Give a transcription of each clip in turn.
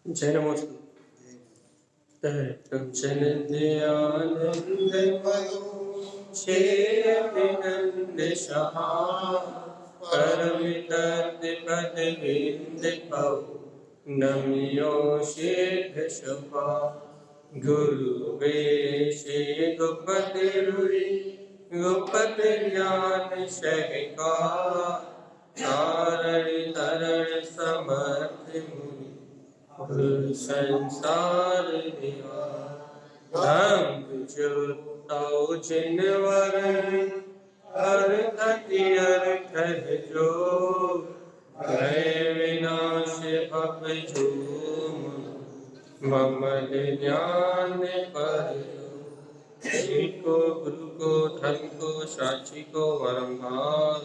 जय नमोस्तु। तर्पण दयानंदमयो शेरविनंद सहा परमितर्पदविंदपौ नम्यो शेष शपा गुरुवे श्री गुपति रुई गुपति ज्ञान सहकार चारण तरण समर्थ मुनि संसार धम जो जिनवर हर अर्थ जो भय विनाश भव जो ममल ज्ञान पर श्री को गुरु को धर्म को साक्षी को वरंभार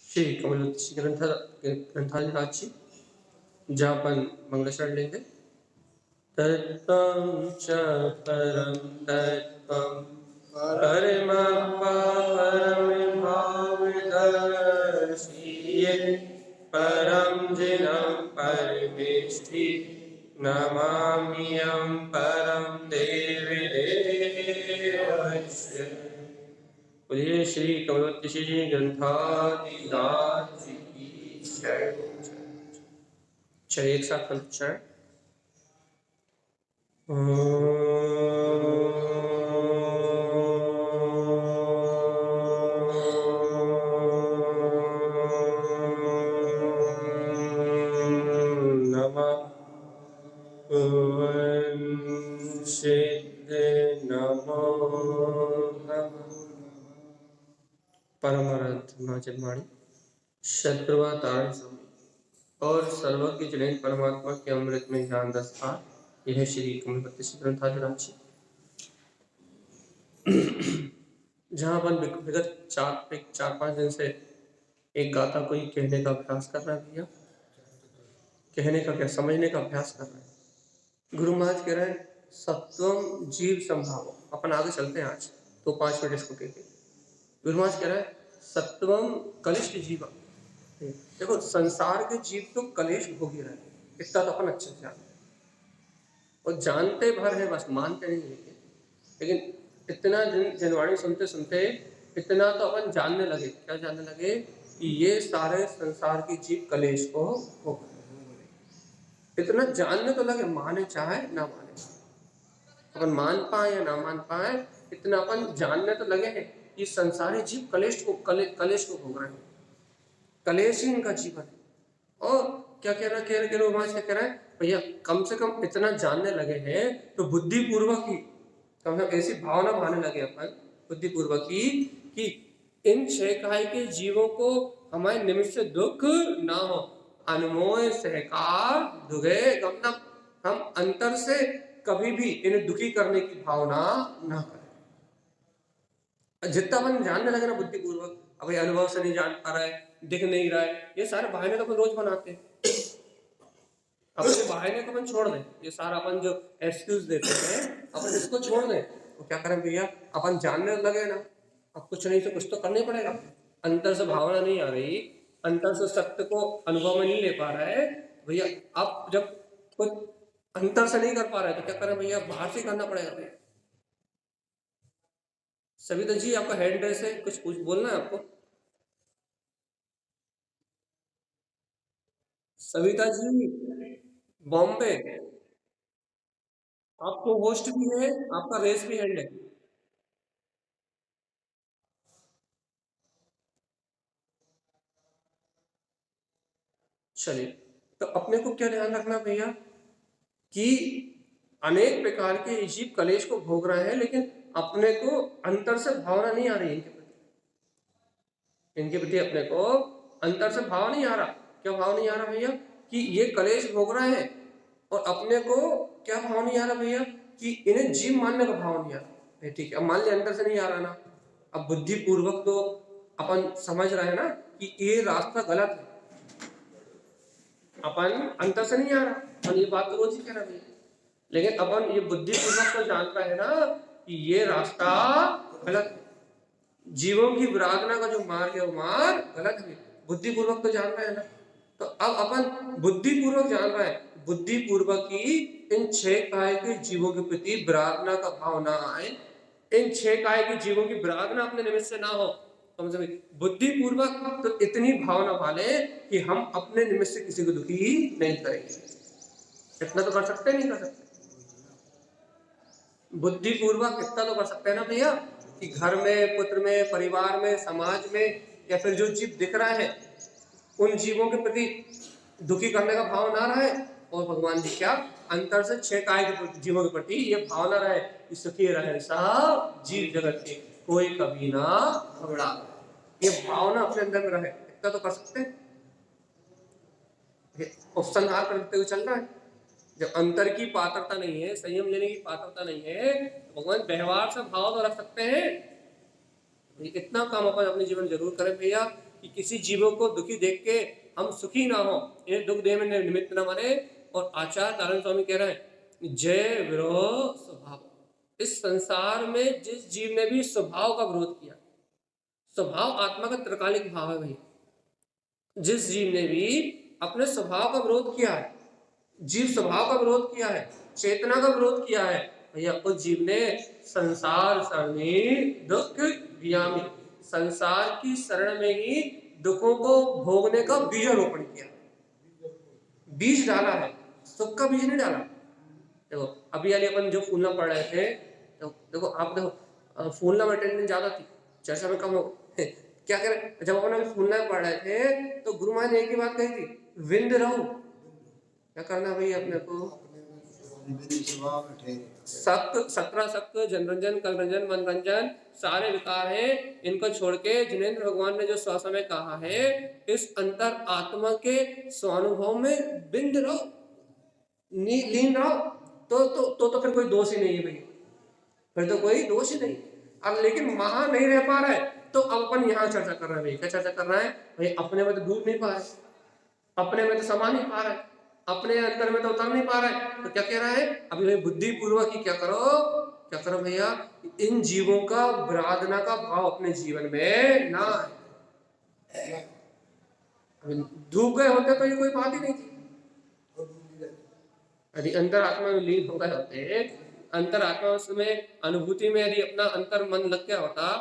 श्री कमलोत्सी ग्रंथाजी जहाँ अपन मंगलाचरण लेंगे। तत्त्वं च परं तत्त्वं परमभावदर्शी परं जिनं परमेष्ठि नमाम्यहं परं देवदेवस्य। बोलिए श्री कमलोत्सी जी ग्रंथाधिदास जी की जय। चलिए एक साथ कंठोच्चारण। नमः सिद्ध नमो परमाराध्य जन्माणि सद्गुरुवा तारण स्वामी और सर्वज्ञ जनैन परमात्मा के अमृत में ज्ञान दस्तार। यह श्री कमलोत्सी ग्रंथाधिराज। जहाँ अपन विगत चार पांच दिन से एक गाथा को ही कहने का अभ्यास कर रहे हैं भैया। कहने का क्या, समझने का अभ्यास कर रहे हैं। गुरु महाराज कह रहे हैं सत्वम जीव संभाव। अपन आगे चलते हैं आज तो 5 मिनट इसको कहते। गुरु महाराज कह रहे हैं सत्वम कलिष्ठ जीव। देखो संसार के जीव तो कलेश भोगी रहे, इतना तो अपन अच्छे से जानते और जानते भर है, बस मानते नहीं। लेकिन इतना जनवाणी सुनते सुनते इतना तो अपन जानने लगे। क्या जानने लगे? कि ये सारे संसार के जीव कलेश को भोग। इतना जानने तो लगे, माने चाहे ना माने, अपन मान पाए या ना मान पाए, इतना अपन जानने तो लगे हैं कि संसारी जीव कलेश को भोग रहे हैं। कलेश ही इनका जीवन है। और क्या कह रहा है भैया, कम से कम इतना जानने लगे हैं तो बुद्धिपूर्वक ही कम से कम ऐसी भावना मानने लगे अपन बुद्धिपूर्वक ही कि इन छह के जीवों को हमारे निमित्त से दुख ना हो। अनमोय सहकार दुगे गमनम। हम अंतर से कभी भी इन्हें दुखी करने की भावना ना करें। जितना अपन जानने लगे ना बुद्धिपूर्वक, अभी अनुभव से नहीं जान पा रहा है, दिख नहीं रहा है, ये सारे बहाने तो अपन रोज बनाते हैं। अपने बहाने को अपन छोड़ दें, ये सारा अपन जो एक्सक्यूज देते हैं अपन इसको छोड़ दें। तो क्या करें भैया, अपन जानने लगे ना, अब कुछ नहीं तो कुछ तो करना ही पड़ेगा। अंतर से भावना नहीं आ रही, अंतर से सत्य को अनुभव में नहीं ले पा रहा है भैया। अब जब कुछ अंतर से नहीं कर पा रहा है तो क्या करें भैया, बाहर से करना पड़ेगा भैया। सविता जी आपका हैंड रेस है, कुछ बोलना है आपको? सविता जी बॉम्बे, आपको होस्ट भी है, आपका रेस भी हैंड है। चलिए, तो अपने को क्या ध्यान रखना भैया कि अनेक प्रकार के जीव कलेश को भोग रहे हैं, लेकिन अपने को अंतर से भावना नहीं आ रही इनके प्रति अपने को अंतर से भाव नहीं आ रहा। क्या भाव नहीं आ रहा भैया? कि ये कलेश भोग रहे हैं और अपने को क्या भाव नहीं आ रहा भैया? कि इन्हें जीव मानने का भाव नहीं आ रहा। ठीक है, अब मान लिया अंतर से नहीं आ रहा ना, अब बुद्धि पूर्वक तो अपन समझ रहे हैं ना कि ये रास्ता गलत है। अपन अंतर से नहीं आ रहा, अपन ये बात तो रोज ही कह रहा भैया, लेकिन अपन ये बुद्धिपूर्वक तो जानता है ना कि ये रास्ता गलत है। जीवों की विराधना का जो मार्ग है वो मार्ग गलत है, बुद्धिपूर्वक तो जान रहे हैं ना। तो अब अपन बुद्धिपूर्वक जान रहे हैं, बुद्धिपूर्वक ही इन 6 काय के जीवों के प्रति विराधना का भाव ना आए, इन 6 काय के जीवों की विराधना अपने निमित्त से ना हो, समझ बुद्धिपूर्वक तो इतनी भावना वाले कि हम अपने निमित्त से किसी को दुखी नहीं करेंगे। इतना तो कर सकते नहीं कर सकते? बुद्धिपूर्वक इतना तो कर सकते हैं ना भैया कि घर में, पुत्र में, परिवार में, समाज में, या फिर जो जीव दिख रहा है उन जीवों के प्रति दुखी करने का भाव ना रहे, और भगवान जी क्या अंतर से 6 काय के जीवों के प्रति ये भावना रहे कि सुखी रहे सब जीव जगत के, कोई कभी ना घबरा, ये भावना अपने अंदर में रहे, इतना तो कर सकते हैं। उपसंहार करते हुए चल रहा है, जब अंतर की पात्रता नहीं है, संयम लेने की पात्रता नहीं है, तो भगवान व्यवहार से भाव तो रख सकते हैं। इतना काम अपन अपने जीवन जरूर करें भैया कि किसी जीवों को दुखी देख के हम सुखी ना हो, इन्हें दुख देने में निमित्त न बने। और आचार्य नारायण स्वामी कह रहे हैं जय विरोध स्वभाव, इस संसार में जिस जीव ने भी स्वभाव का विरोध किया, स्वभाव आत्मा का त्रिकालिक भाव है भैया, जिस जीव ने भी अपने स्वभाव का विरोध किया है, जीव स्वभाव का विरोध किया है, चेतना का विरोध किया है भैया, उस जीव ने संसार सरणी दुख व्यामी, संसार की शरण में ही दुखों को भोगने का बीजारोपण किया, बीज डाला है, सुख का बीज नहीं डाला। देखो अभी वाले अपन जो फूलना पढ़ रहे थे, तो देखो आप देखो फूलना में अटेंडेंस ज्यादा थी, चर्चा में कम हो क्या करें, जब अपन अभी फूलना पढ़ रहे थे तो गुरु महाराज ने एक ही बात कही थी, विंद रहो, क्या करना भैया अपने को, सक्त 17 सक्त जनरंजन कलरंजन मनरंजन सारे विकार हैं, इनको छोड़ के जिनेंद्र भगवान ने जो स्वास्थ्य में कहा है, इस अंतर आत्मा के स्वानुभव में बिंद रहो, लीन रहो, तो फिर कोई दोष ही नहीं है भैया, फिर तो कोई दोष ही नहीं। अब लेकिन वहां नहीं रह पा रहा है, तो अब अपन यहाँ चर्चा कर रहे हैं, क्या चर्चा कर रहा है भाई, अपने में तो डूब नहीं पा रहा है, अपने में तो समा नहीं पा रहा है, अपने अंदर में तो उतर नहीं पा रहा है, तो क्या कह रहा है अभी भाई बुद्धिपूर्वक ही क्या करो भैया, इन जीवों का विराधना का भाव अपने जीवन में ना आए। डूब गए होते तो ये कोई बात ही नहीं थी, यदि अंतर आत्मा में लीन हो गए होते, अंतर आत्मा में अनुभूति में यदि अपना अंतर मन लग गया होता,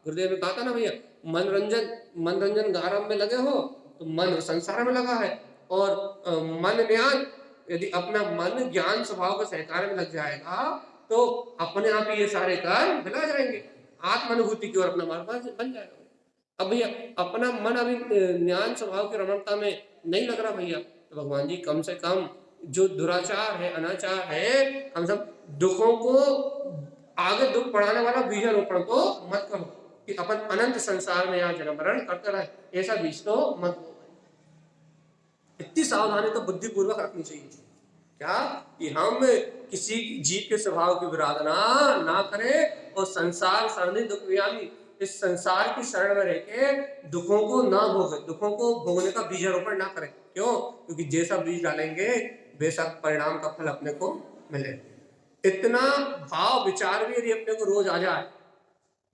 गुरुदेव ने कहा था ना भैया, मनोरंजन गारव में लगे हो तो मन संसार में लगा है, और मन ज्ञान, यदि अपना मन ज्ञान स्वभाव का सहकार में लग जाएगा तो अपने आप ही ये सारे कार्य मिला जाएंगे, आत्मानुभूति की ओर अपना मार्ग बन जाएगा। अब भैया अपना मन अभी ज्ञान स्वभाव की रमणता में नहीं लग रहा भैया, तो भगवान जी कम से कम जो दुराचार है, अनाचार है, हम सब दुखों को आगे दुख बढ़ाने वाला बीजारोपण तो मत करो कि अपन अनंत संसार में यहाँ जन्म मरण करते रहे, ऐसा बीज तो मत। इतनी सावधानी तो बुद्धिपूर्वक रखनी चाहिए क्या कि हम किसी जीव के स्वभाव की विराधना ना करें, और संसार सरणी दुख व्यामी, इस संसार की शरण में रह के दुखों को ना भोगे, दुखों को भोगने का बीजारोपण ना करें। क्यों? क्योंकि जैसा बीज डालेंगे वैसा परिणाम का फल अपने को मिले। इतना भाव विचार भी यदि अपने को रोज आ जाए,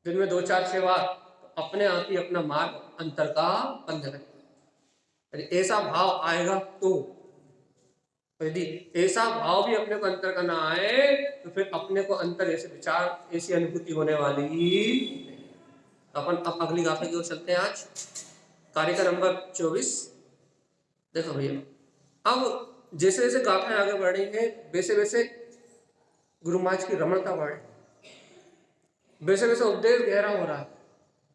दिन में 2-4-6 बार, तो अपने आप ही अपना मार्ग अंतर का बन जाएगा। यदि ऐसा भाव आएगा तो, यदि ऐसा भाव भी अपने को अंतर का ना आए तो फिर अपने को अंतर ऐसे विचार, ऐसी अनुभूति होने वाली ही। अपन अब अगली गाथा की ओर चलते हैं। आज कार्य का नंबर 24। देखो भैया, अब जैसे जैसे गाथाएं आगे बढ़ रही है वैसे वैसे गुरु महाराज की रमणता बढ़ रही, वैसे वैसे उपदेश गहरा हो रहा है,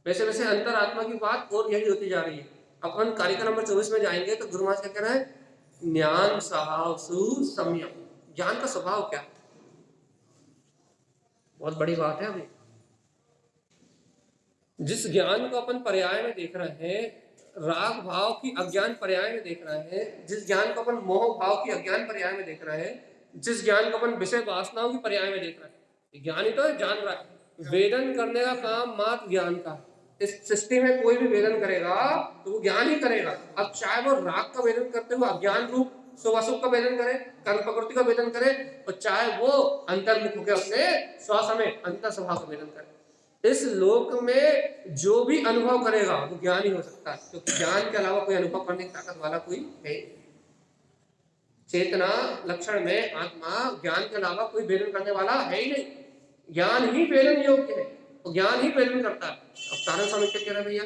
वैसे वैसे अंतर आत्मा की बात और गहरी होती जा रही है। अपन कार्य का नंबर 24 में जाएंगे तो गुरु महाराज क्या कह रहा है, ज्ञान स्वभाव सुसंयम। ज्ञान का स्वभाव क्या है? बहुत बड़ी बात है। अभी जिस ज्ञान को अपन पर्याय में देख रहे हैं, राग भाव की अज्ञान पर्याय में देख रहे हैं, जिस ज्ञान को अपन मोह भाव की अज्ञान पर्याय में देख रहे हैं, जिस ज्ञान को अपन विषय वासनाओं की पर्याय में देख रहे हैं, ज्ञान ही तो है, जान रहा है। वेदन करने का काम मात्र ज्ञान का है। इस सृष्टि में कोई भी वेदन करेगा तो वो ज्ञान ही करेगा। अब चाहे वो राग का वेदन करते हुए अज्ञान रूप शुभाशुभ का वेदन करे, कर्म प्रकृति का वेदन करे, और चाहे वो अंतर्मुख होकर अपने स्वसमय अंतर स्वभाव का वेदन करे। इस लोक में जो भी अनुभव करेगा वो ज्ञान ही हो सकता है, क्योंकि ज्ञान के अलावा कोई अनुभव करने की ताकत वाला कोई है। चेतना लक्षण में आत्मा ज्ञान के अलावा कोई वेदन करने वाला है ही नहीं। ज्ञान ही वेदन योग्य है, तो ज्ञान ही वेदन करता है। अब तारण स्वामी क्या कह रहे हैं भैया,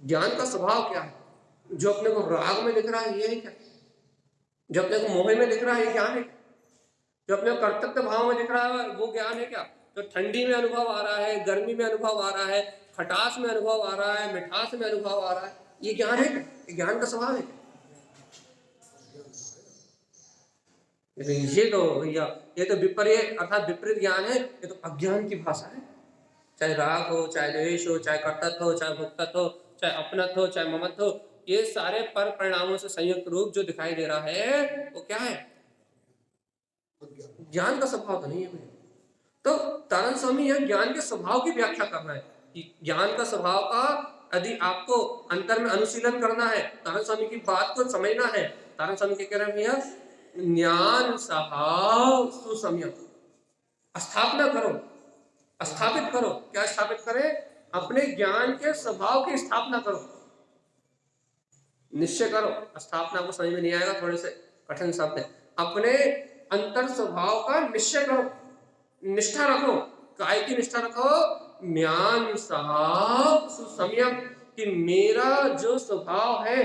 ज्ञान का स्वभाव क्या है? जो अपने को राग में दिख रहा है ये है क्या? जो अपने को मोह में दिख रहा है ये ज्ञान है क्या? जो अपने को कर्तव्य भाव में दिख रहा है वो ज्ञान है क्या? जो ठंडी में अनुभव आ रहा है, गर्मी में अनुभव आ रहा है, खटास में अनुभव आ रहा है, मिठास में अनुभव आ रहा है, ये ज्ञान है क्या? ये ज्ञान का स्वभाव है क्या? ये तो भैया ये तो विपर्य अर्थात विपरीत ज्ञान है, ये तो अज्ञान की भाषा है। चाहे राग हो, चाहे द्वेष हो, चाहे कर्तव्य हो, चाहे भोक्तत्व हो, चाहे अपनत्व हो, चाहे ममत्व हो, ये सारे पर परिणामों से संयुक्त रूप जो दिखाई दे रहा है वो क्या है? ज्ञान का स्वभाव तो नहीं है। तो तारण स्वामी यह ज्ञान के स्वभाव की व्याख्या कर रहे हैं कि ज्ञान का स्वभाव का यदि आपको अंतर में अनुशीलन करना है, तारण स्वामी की बात को समझना है, तारण स्वामी क्या कह रहे हैं भैया, ज्ञान स्वभाव सुसंयम स्थापना करो, स्थापित करो। क्या स्थापित करें? अपने ज्ञान के स्वभाव की स्थापना करो, निश्चय करो। स्थापना को समझ में नहीं आएगा, थोड़े से कठिन शब्द है। अपने अंतर स्वभाव का निश्चय करो, निष्ठा रखो। काय की निष्ठा रखो? ज्ञान स्वभाव सुसंयम, कि मेरा जो स्वभाव है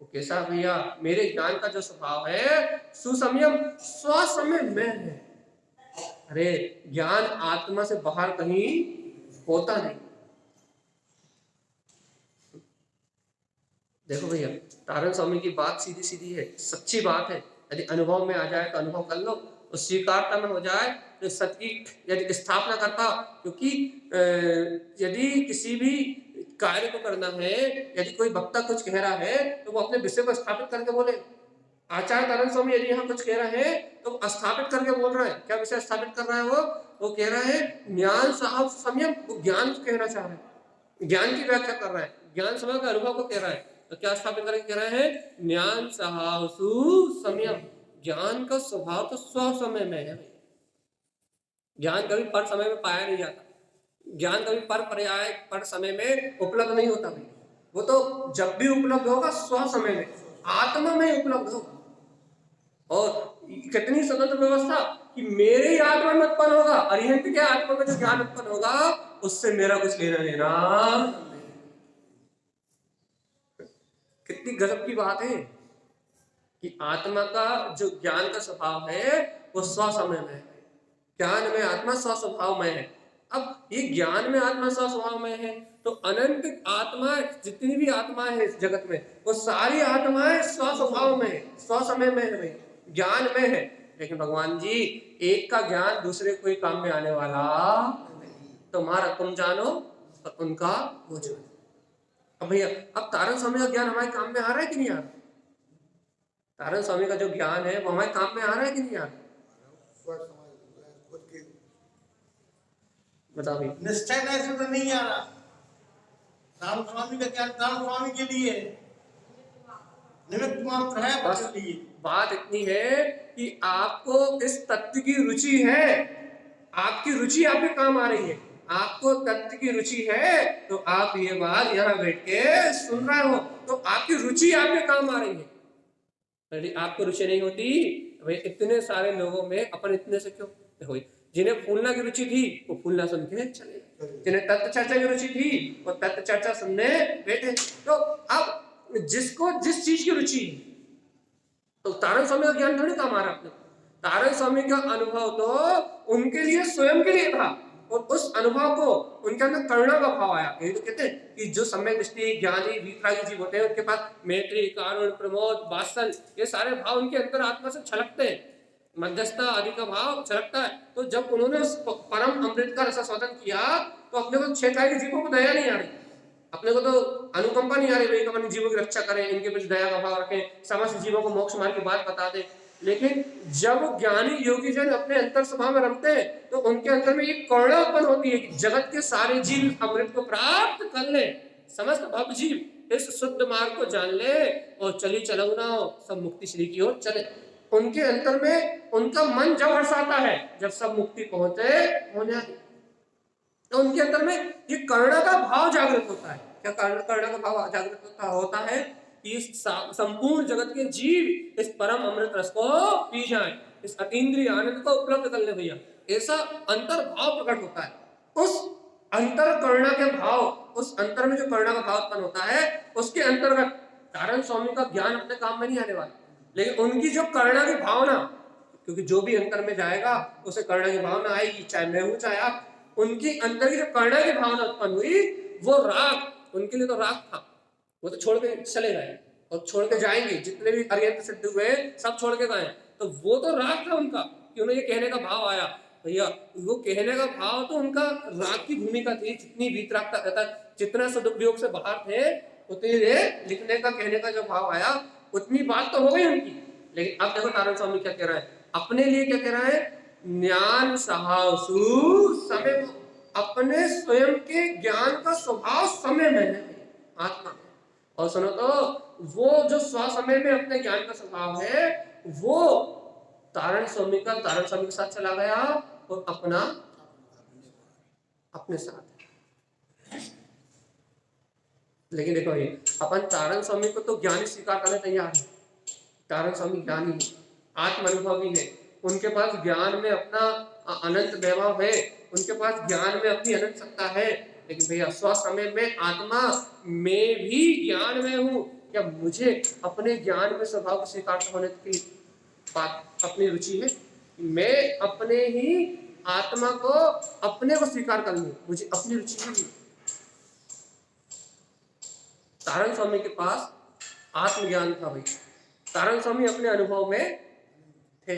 वो कैसा भैया? मेरे ज्ञान का जो स्वभाव है सुसंयम, स्वसमय में है। अरे ज्ञान आत्मा से बाहर कहीं होता नहीं। देखो भैया तारण स्वामी की बात सीधी सीधी है, सच्ची बात है। यदि अनुभव में आ जाए तो अनुभव कर लो, और स्वीकारता में हो जाए तो सत्य की यदि स्थापना करता। क्योंकि यदि किसी भी कार्य को करना है, यदि कोई वक्ता कुछ कह रहा है तो वो अपने विषय को स्थापित करके बोले। आचार्य तारण स्वामी यदि यहाँ कुछ कह रहे हैं तो स्थापित करके बोल रहे हैं। क्या विषय स्थापित कर रहा है? वो कह रहा है ज्ञान साहब संयम, वो ज्ञान को कहना चाह रहे हैं, ज्ञान की व्याख्या कर रहा है, ज्ञान समय के अनुभव को कह रहा है। तो क्या स्थापित करके कह रहे हैं? ज्ञान साहसु संयम, ज्ञान का स्वभाव तो स्व समय में है। ज्ञान कभी पर समय में पाया नहीं जाता, ज्ञान कभी पर पर्याय पर समय में उपलब्ध नहीं होता भाई। वो तो जब भी उपलब्ध होगा स्व समय में, आत्मा में उपलब्ध होगा। और कितनी स्वतंत्र व्यवस्था कि मेरे ही आत्मा में उत्पन्न होगा, अरिहंत के आत्मा में जो ज्ञान उत्पन्न होगा उससे मेरा कुछ लेना देना। कितनी गजब की बात है कि आत्मा का जो ज्ञान का स्वभाव है वो स्व समय में है, ज्ञान में आत्मा स्व स्वभाव में है। अब ये ज्ञान में आत्मा स्व स्वभाव में है तो अनंत आत्मा, जितनी भी आत्मा है इस जगत में, वो सारी आत्माएं स्व स्वभाव में है, स्व समय में है, ज्ञान में है। लेकिन भगवान जी एक का ज्ञान दूसरे कोई काम में आने वाला नहीं। तुम्हारा तुम जानो और उनका वो जानो। अब भैया अब तारण स्वामी का ज्ञान हमारे काम में आ रहा है कि नहीं आ रहा? तारण स्वामी का जो ज्ञान है वो हमारे काम में आ रहा है कि नहीं आ रहा? बताओ भाई। निश्चय ऐसे तो नहीं आ रहा। तारण स्वामी का ज्ञान तारण स्वामी के लिए निमित्त मात्र है। बस बात इतनी है कि आपको इस तत्व की रुचि है, आपकी रुचि आपके काम आ रही है। आपको तत्व की रुचि है तो आप ये बात यहाँ बैठ के सुन रहे हो, तो आपकी रुचि आपके काम आ रही है। यदि आपको रुचि नहीं होती भाई इतने सारे लोगों में अपन इतने से क्यों हुई? जिन्हें फूलना की रुचि थी वो फूलना सुन के चले, जिन्हें तत्व चर्चा की रुचि थी वो तत्व चर्चा सुनने बैठे। तो अब जिसको जिस चीज की रुचि, तो तारण स्वामी का ज्ञान थोड़ी काम आ रहा है। तारण स्वामी का अनुभव तो उनके लिए स्वयं के लिए था, और उस अनुभव को उनके अंदर करुणा का भाव आया। यही तो कहते हैं कि जो सम्यक दृष्टि ज्ञानी वीतरागी जीव होते हैं उनके पास मैत्री, कारुण्य, प्रमोद, वात्सल, ये सारे भाव उनके अंतर आत्मा से छलकते हैं, मध्यस्थता आदि का भाव छलकता है। तो जब उन्होंने उस परम अमृत का रसास्वादन किया तो अपने को क्षेत्र के जीवों को दया नहीं आ रही, अपने को तो अनुकंपा नहीं आ रही, भाई अपने जीवों की रक्षा करें, इनके प्रति दया का भाव रखें, समस्त जीवों को मोक्ष मार्ग की बात बता दें। लेकिन जब ज्ञानी योगी जन अपने अंतर स्वभाव में रमते हैं तो उनके अंदर में एक करुणा उत्पन्न होती है कि जगत के सारे जीव अमृत को प्राप्त कर ले, समस्त भव जीव इस शुद्ध मार्ग को जान ले और चली चलौना सब मुक्ति श्री की ओर चले। उनके अंतर में उनका मन जब हर्षाता है जब सब मुक्ति पहुंचे होने। तो उनके अंदर में ये करुणा का भाव जागृत होता है। क्या करुणा का भाव जागृत होता है कि इस संपूर्ण जगत के जीव इस परम अमृत रस को पी जाएं, इस अतीन्द्रिय आनंद को उपलब्ध कर ले भैया, ऐसा अंतर भाव प्रकट होता है। उस अंतर करुणा के भाव, उस अंतर में जो करुणा का भाव उत्पन्न होता है, उसके अंतर्गत कारण स्वामी का ज्ञान अपने काम में नहीं आने वाला, लेकिन उनकी जो करुणा की भावना, क्योंकि जो भी अंतर में जाएगा उसे करुणा की भावना आएगी, चाहे मैं हूं चाहे आप। उनकी अंतर की जो करुणा की भावना उत्पन्न हुई, वो राग, उनके लिए तो राग था, वो तो छोड़ के चले गए और छोड़ के जाएंगे, जितने भी अर्यंत सिद्ध हुए सब छोड़ के गए। तो वो तो राग था उनका कि उन्हें ये कहने का भाव आया भैया, वो कहने का भाव तो उनका राग की भूमिका थी। जितनी वीतरागता रहता, जितना सदुपयोग से बाहर थे, उतनी देर लिखने का कहने का जो भाव आया, उतनी बात तो हो गई उनकी। लेकिन अब देखो नारायण स्वामी क्या कह रहा है अपने लिए, क्या कह रहा है, ज्ञान सहासु समय, अपने स्वयं के ज्ञान का स्वभाव समय में है, आत्मा में। और सुनो तो वो जो स्वसमय में अपने ज्ञान का स्वभाव है, वो तारण स्वामी के साथ चला गया और अपना अपने साथ। लेकिन देखो ये अपन तारण स्वामी को तो ज्ञानी स्वीकार करने तैयार है। तारण स्वामी ज्ञानी आत्म अनुभवी है, उनके पास ज्ञान में अपना अनंत वैभव है, उनके पास ज्ञान में अपनी अनंत सत्ता है। लेकिन भैया स्व समय में आत्मा में भी ज्ञान में हूं, क्या मुझे अपने ज्ञान में स्वभाव को स्वीकार होने की बात अपनी रुचि है? मैं अपने ही आत्मा को अपने को स्वीकार कर लूं, मुझे अपनी रुचि है। तारण स्वामी के पास आत्मज्ञान था भाई, तारण स्वामी अपने अनुभव में थे,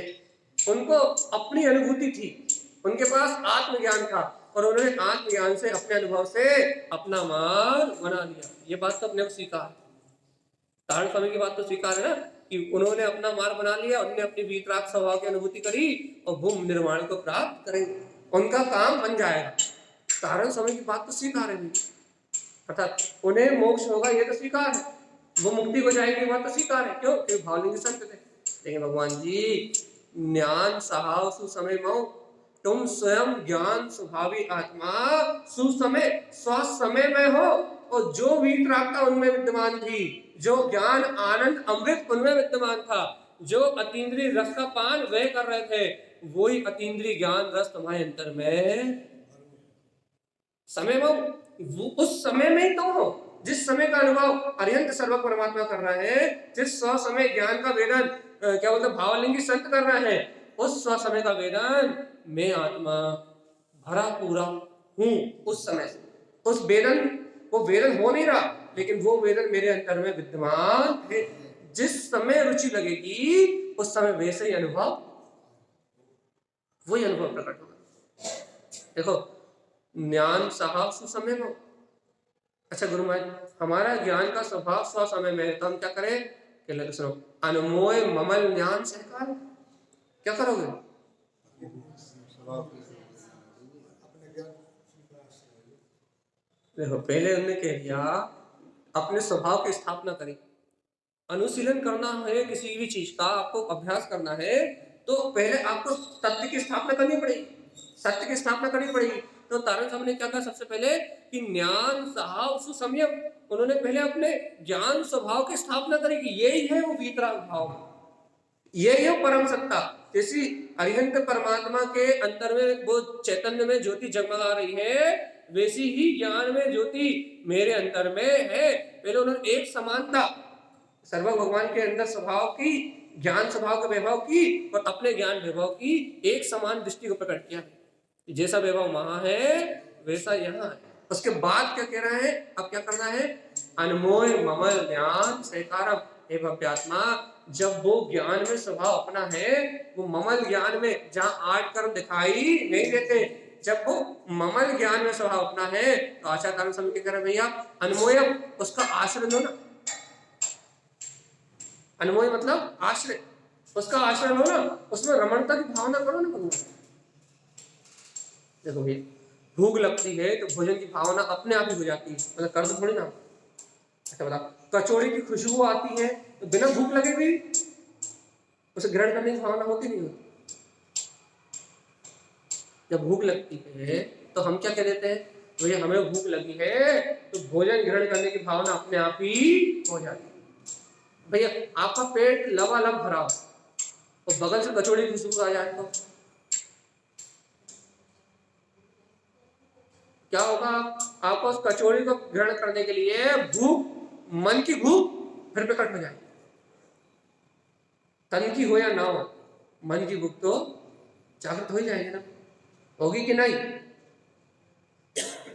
उनको अपनी अनुभूति थी, उनके पास आत्मज्ञान था और उन्होंने आत्मज्ञान से अपने अनुभव से अपना मार्ग बना लिया। ये बात तो अपने को स्वीकार, तारण स्वामी की बात तो स्वीकार है ना कि उन्होंने अपना मार्ग बना लिया, उन्होंने अपनी वीतराग स्वभाव की अनुभूति करी और भूम निर्माण को प्राप्त करेंगे, उनका काम बन जाएगा। तारण स्वामी की बात तो स्वीकार है, अर्थात उन्हें मोक्ष होगा ये तो स्वीकार है, वो मुक्ति को जाएगी बात तो स्वीकार है। क्यों? क्योंकि भावलिंग संत थे। लेकिन भगवान जी ज्ञान सहाव सुसमय मऊ, तुम स्वयं ज्ञान स्वभावी आत्मा सुसमय स्वसमय में हो, और जो वीतरागता उनमें विद्यमान थी, जो ज्ञान आनंद अमृत उनमें विद्यमान था, जो अतीन्द्रिय रस का पान वे कर रहे थे, वही अतीन्द्रिय ज्ञान रस तुम्हारे अंतर में समय वो उस समय में ही तुम हो जिस समय का अनुभव अरिहंत सर्व परमात्मा कर रहा है, जिस स्व समय ज्ञान का वेदन क्या बोलते भावलिंगी संत कर रहा है, उस स्व समय का वेदन मैं आत्मा भरा पूरा हूं। उस समय से उस वेदन, वो वेदन हो नहीं रहा, लेकिन वो वेदन मेरे अंतर में विद्यमान है। जिस समय रुचि लगेगी उस समय वैसे ही अनुभव, वही अनुभव प्रकट होगा। देखो ज्ञान स्वभाव सुसमय में। अच्छा गुरु महाराज, हमारा ज्ञान का स्वभाव स्वसमय में है, तो हम क्या करें? कि सुनो, अनमोय ममल ज्ञान सहकार, क्या करोगे? देखो पहले उन्होंने कह दिया अपने स्वभाव की स्थापना करें। अनुशीलन करना है किसी भी चीज का, आपको अभ्यास करना है, तो पहले आपको तथ्य की स्थापना करनी पड़ेगी, सत्य की स्थापना करनी पड़ेगी। तो तारण स्वामी ने क्या कहा सबसे पहले कि ज्ञान स्वभाव सुसंयम, उन्होंने पहले अपने ज्ञान स्वभाव की स्थापना करी कि यही है वो वीतराग भाव, यही है परम सत्ता। जैसी अरिहंत परमात्मा के अंतर में वो चैतन्य में ज्योति जगमगा रही है, वैसी ही ज्ञान में ज्योति मेरे अंतर में है। पहले उन्होंने एक समानता सर्व भगवान के अंदर स्वभाव की, ज्ञान स्वभाव के वैभव की और अपने ज्ञान वैभव की एक समान दृष्टि को प्रकट किया। जैसा वैभव वहां है वैसा यहाँ है। उसके बाद क्या कह रहा है, अब क्या करना है? अनमोय ममल ज्ञान सहकारम हे भव्यात्मा, जब वो ज्ञान में स्वभाव अपना है, वो ममल ज्ञान में जहां आठ कर्म दिखाई नहीं देते, जब वो ममल ज्ञान में स्वभाव अपना है, तो आचार्य तारण स्वामी क्या कह रहे भैया, अनमोयम उसका आश्रय लो ना। अनमोय मतलब आश्रय, उसका आश्रय लो ना, उसमें रमणता की भावना करो ना भगवान। देखो भैया भूख लगती है तो भोजन की भावना अपने आप ही हो जाती है, मतलब कर दो थोड़ी ना। अच्छा बता, कचौड़ी की खुशबू आती है तो बिना भूख लगे भी उसे ग्रहण करने की भावना होती नहीं होती। जब भूख लगती है तो हम क्या कह देते हैं, भैया हमें भूख लगी है तो भोजन ग्रहण करने की भावना अपने आप ही हो जाती है। भैया आपका पेट लबालब भरा हो तो बगल से कचौड़ी की खुशबू आ जाए तो क्या होगा? आपको उस कचौड़ी को ग्रहण करने के लिए भूख, मन की भूख फिर प्रकट हो जाएगी। तन की हो या ना हो, मन की भूख तो जागृत हो ही जाएगी ना, होगी कि नहीं?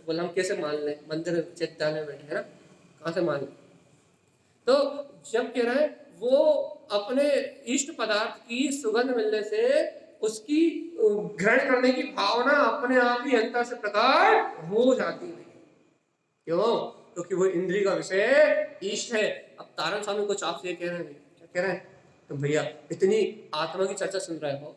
बोले हम कैसे मान लें, मंदिर चैत्यालय में बैठे है ना, कहाँ से मान लें? तो जब कह रहे हैं वो अपने इष्ट पदार्थ की सुगंध मिलने से उसकी ग्रहण करने की भावना अपने आप ही अंतर से प्रकट हो जाती है। क्यों? क्योंकि वो इंद्रिय का विषय इष्ट है। अब तारण स्वामी कुछ आपसे ये कह रहे हैं, क्या कह रहे हैं? तो भैया इतनी आत्मा की चर्चा सुन रहे हो,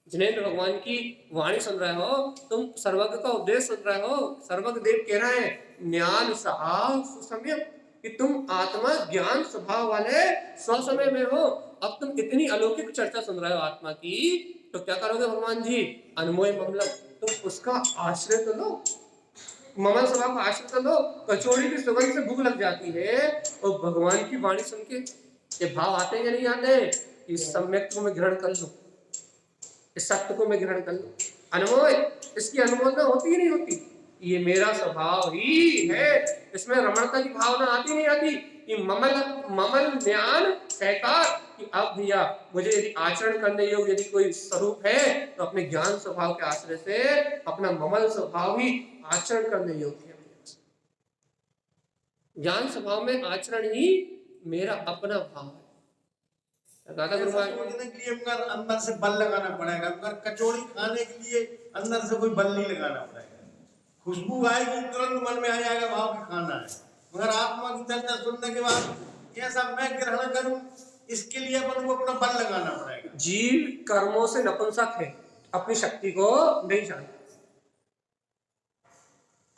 जिनेंद्र भगवान की वाणी सुन रहे हो, तुम सर्वज्ञ का उपदेश सुन रहे हो, सर्वज्ञ देव कह रहे हैं ज्ञान सहा सुसम्यक, कि तुम आत्मा ज्ञान स्वभाव वाले स्वसमय में हो। अब तुम इतनी अलौकिक चर्चा सुन रहे हो आत्मा की, तो क्या करोगे भगवान जी? अनमोय ममलम, तुम उसका आश्रय तो लो, ममल स्वभाव का आश्रय तो लो। कचौड़ी की सुगंध से भूख लग जाती है और भगवान की वाणी सुन के ये भाव आते हैं या नहीं आते? इस सम्यक को मैं ग्रहण कर लूं, इस सत्य को मैं ग्रहण कर लूं। अनमोय, इसकी अनुभूति होती ही नहीं होती, ये मेरा स्वभाव ही है। इसमें रमणता की भावना आती नहीं आती कि ममल ज्ञान सहकार, कि अब भैया मुझे यदि आचरण करने योग्य यदि कोई स्वरूप है तो अपने ज्ञान स्वभाव के आश्रय से अपना ममल स्वभाव ही आचरण करने योग्य है। ज्ञान स्वभाव में आचरण ही मेरा अपना भाव है। सोचने के लिए अगर अंदर से बल लगाना पड़ेगा, अगर कचौड़ी खाने के लिए अंदर से कोई बल नहीं लगाना पड़ेगा, खुशबू आएगी तुरंत मन में आ जाएगा भाव कि खाना है। मगर आत्मा की चर्चा सुनने के बाद कैसा मैं ग्रहण करूं, इसके लिए अपन को अपना बल लगाना पड़ेगा। जीव कर्मों से नपुंसक है, अपनी शक्ति को नहीं जानता।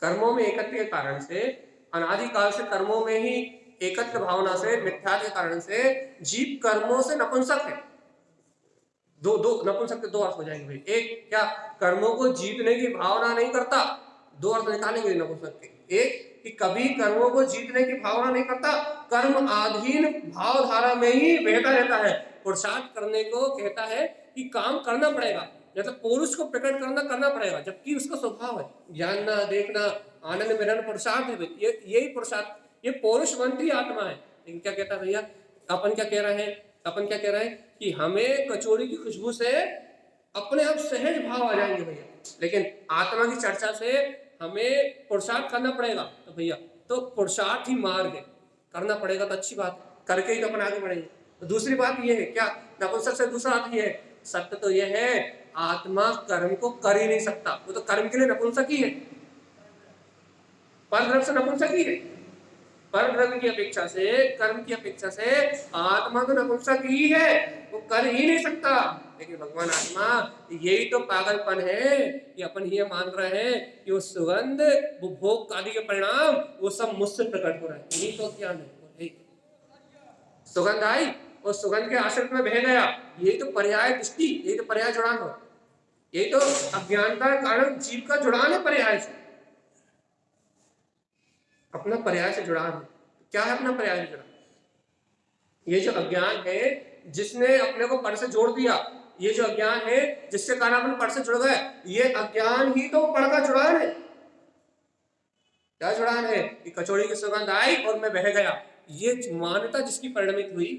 कर्मों में एकत्व के कारण से, अनादिकाल से कर्मों में ही एकत्र भावना से, मिथ्या के कारण से जीव कर्मों से नपुंसक है। दो नपुंसक के दो अर्थ हो जाएंगे भाई। एक क्या, कर्मों को जीतने की भावना नहीं करता, दो अर्थ निकालेंगे नपुंसक के। एक कि कभी कर्मों को जीतने की भावना नहीं करता, कर्म आधीन भावधारा में ही बहता रहता है। पुरुषार्थ करने को कहता है कि काम करना पड़ेगा, मतलब पुरुष को प्रकट करना पड़ेगा, जबकि उसका स्वभाव है जानना, देखना, आनंद में रहना पुरुषार्थ है। यही पुरुषार्थ, ये पौरुषवंती आत्मा है। लेकिन क्या कहता है भैया, अपन क्या कह रहे हैं कि हमें कचौड़ी की खुशबू से अपने आप सहज भाव आ जाएंगे भैया, लेकिन आत्मा की चर्चा से हमें पुरुषार्थ करना पड़ेगा। तो भैया तो पुरुषार्थ ही मार्ग है, करना पड़ेगा तो अच्छी बात है, करके ही तो अपन आगे बढ़ेंगे। तो दूसरी बात ये है क्या, नपुंसक से दूसरा अर्थ ये है, सत्य तो यह है आत्मा कर्म को कर ही नहीं सकता, वो तो कर्म के लिए नपुंसक ही है, परद्रव्य से नपुंसक ही है। परद्रव्य की अपेक्षा से, कर्म की अपेक्षा से आत्मा तो नपुंसक ही है, वो कर ही नहीं सकता। लेकिन भगवान आत्मा, यही तो पागलपन है कि अपन ये मान रहे हैं कि वो सुगंध, वो भोग आदि के परिणाम वो सब मुझसे प्रकट हो रहा है। यही तो ज्ञान है। सुगंध आई और सुगंध के आश्रित में बह गया, यही तो पर्याय दृष्टि, यही तो पर्याय जुड़ान हो, यही तो अज्ञानता के कारण जीव का जुड़ान है पर्याय से, अपना पर्याय से जुड़ान है। क्या है अपना पर्याय से जुड़ान? ये जो अज्ञान है जिसने अपने को पर से जोड़ दिया, ये जो अज्ञान है जिससे कारण अपन पर से जुड़ गए, ये अज्ञान ही तो पर का जुड़ान है। क्या जुड़ान है कि कचौड़ी की सुगंध आई और मैं बह गया, ये मान्यता जिसकी परिणमित हुई,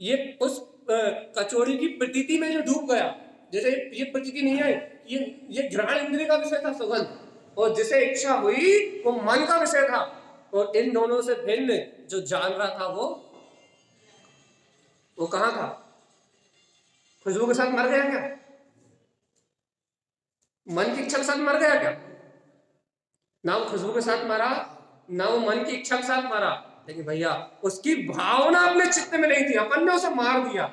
ये उस कचौड़ी की प्रतीति में जो डूब गया। जैसे ये प्रतीति नहीं है, ये घ्राण इंद्रिय का विषय था सुगंध, और जिसे इच्छा हुई वो मन का विषय था, और इन दोनों से भिन्न जो जान रहा था वो कहां था? खुशबू के साथ मर गया क्या? मन की इच्छा के साथ मर गया क्या? ना वो खुशबू के साथ मरा, ना वो मन की इच्छा के साथ मरा, लेकिन भैया उसकी भावना अपने चित्त में नहीं थी, अपन ने उसे मार दिया।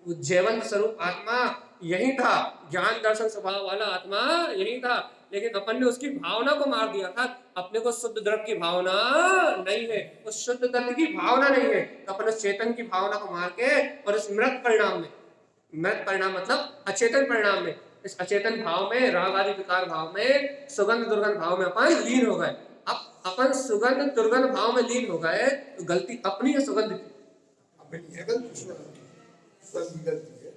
वो जीवंत स्वरूप आत्मा यही था, ज्ञान दर्शन स्वभाव वाला आत्मा यही था, लेकिन अपन ने उसकी भावना को मार दिया था। अपने को शुद्ध द्रव्य की भावना नहीं है, उस शुद्ध तत्व की भावना नहीं है, तो अपन उस चेतन की भावना को मार के और इस मृत परिणाम में, मृत परिणाम मतलब अचेतन परिणाम में, इस अचेतन भाव में, राग आदि विकार भाव में, सुगंध दुर्गंध भाव में अपन लीन हो गए। अब अपन सुगंध दुर्गंध भाव में लीन हो गए तो गलती अपनी है सुगंध की? अपनी है गलती, सब की गलती है।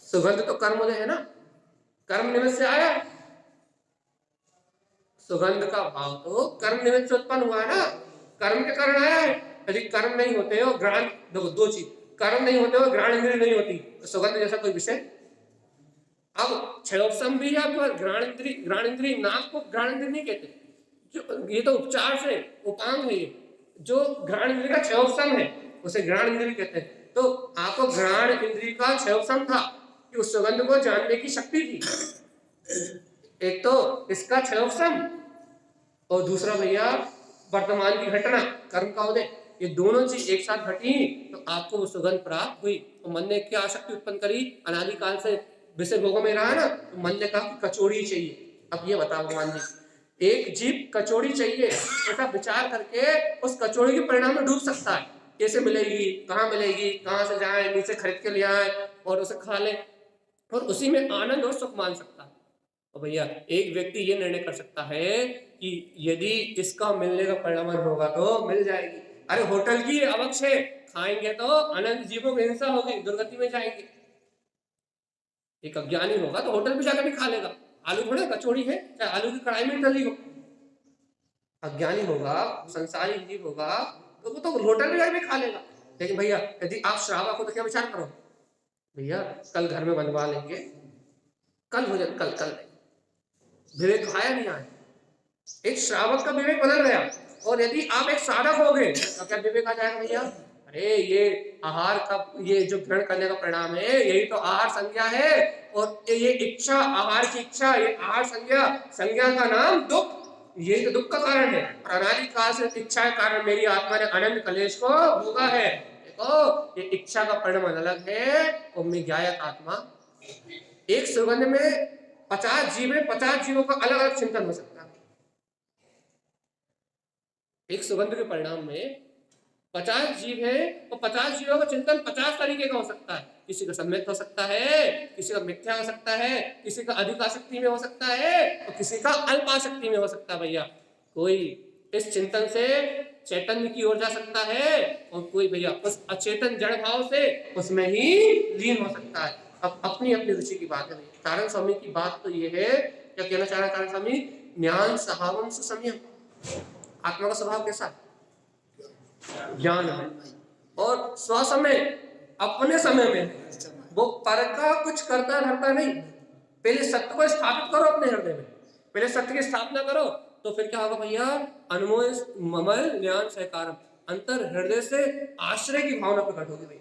सुगंध तो कर्मोदय है ना, कर्म निमित्त से आया। सुगंध का भाव तो कर्म निमित्त से उत्पन्न हुआ है ना, कर्म के कारण आया है। यदि कर्म नहीं होते हो घ्राण, देखो दो चीज, कर्म नहीं होते हो घ्राण इंद्रिय नहीं होती तो सुगंध जैसा कोई विषय। अब क्षयोपशम भी है आपके पास, घ्राण इंद्रिय, नाक को घ्राण इंद्रिय नहीं कहते, जो ये तो उपचार से उपांग है, ये जो घ्राण इंद्रिय का क्षयोपशम है उसे घ्राण इंद्रिय कहते हैं। तो आपको घ्राण इंद्रिय का क्षयोपशम था कि उस सुगंध को जानने की शक्ति थी, एक तो इसका क्षयोपशम और दूसरा भैया वर्तमान की घटना, कर्म का उदय। ये दोनों चीज एक साथ घटी तो आपको वो सुगंध प्राप्त हुई। तो मन ने क्या आसक्ति उत्पन्न करी, अनादिकाल से विषय भोगों में रहा ना, तो मन ने कहा कि कचौड़ी चाहिए। अब ये बताओ भगवान जी, एक जीव कचौड़ी चाहिए ऐसा विचार करके उस कचौड़ी के परिणाम में डूब सकता है, कैसे मिलेगी, कहाँ मिलेगी, कहाँ से जाए, नीचे खरीद के ले आए और उसे खा ले और उसी में आनंद और सुख मान सकता है। तो भैया एक व्यक्ति ये निर्णय कर सकता है कि यदि इसका मिलने का परिणाम होगा तो मिल जाएगी। अरे होटल की अवक्ष है, खाएंगे तो अनंत जीवों की हिंसा होगी, दुर्गति में जाएंगे। एक अज्ञानी होगा तो होटल पे जाकर भी खा लेगा, आलू थोड़े कचौड़ी है, चाहे आलू की कढ़ाई में तली हो। अज्ञानी होगा, संसारी जीव होगा तो वो तो होटल पे जाकर भी खा लेगा। लेकिन भैया यदि आप श्रावक हो तो क्या विचार करो, भैया कल घर में बनवा लेंगे, कल हो जाए, कल कल विवेक आया नहीं आया, एक श्रावक का विवेक बदल गया। और यदि आप एक साधक हो गए तो क्या विवेक आ जाएगा भैया, अरे ये आहार का, ये जो ग्रहण करने का परिणाम है यही तो आहार संज्ञा है, और ये इच्छा, आहार की इच्छा, ये आहार संज्ञा, संज्ञा का नाम दुख, ये तो दुख का कारण है। और अनादिकाल से इच्छा के कारण मेरी आत्मा ने अनंत कलेश को भोगा है। देखो ये इच्छा का परिणाम अलग है और मैं ज्ञायक आत्मा। एक सुगंध में 50 जीव है, 50 जीवों का अलग अलग चिंतन हो सकता है। एक सुगंध के परिणाम में 50 जीव है और 50 जीवों का चिंतन 50 तरीके का हो सकता है। किसी का सम्यक हो सकता है, किसी का मिथ्या हो सकता है, किसी का अधिक आसक्ति में हो सकता है और किसी का अल्प आसक्ति में हो सकता है। भैया कोई इस चिंतन से चैतन्य की ओर जा सकता है और कोई भैया उस अचेतन जड़ भाव से उसमें ही लीन हो सकता है। अब अपनी अपनी रुचि की बात है। कारण स्वामी की बात तो ये है, क्या कहना चाह रहा है कारण स्वामी, ज्ञान स्वभावम से संयम, आत्मा का स्वभाव कैसा है, ज्ञान है और स्वसमय, अपने समय में वो पर का कुछ करता धरता नहीं। पहले सत्य को स्थापित करो अपने हृदय में, पहले सत्य की स्थापना करो तो फिर क्या होगा भैया, अनमोल ममल ज्ञान सहकारम, अंतर हृदय से आश्रय की भावना प्रकट होगी। भाई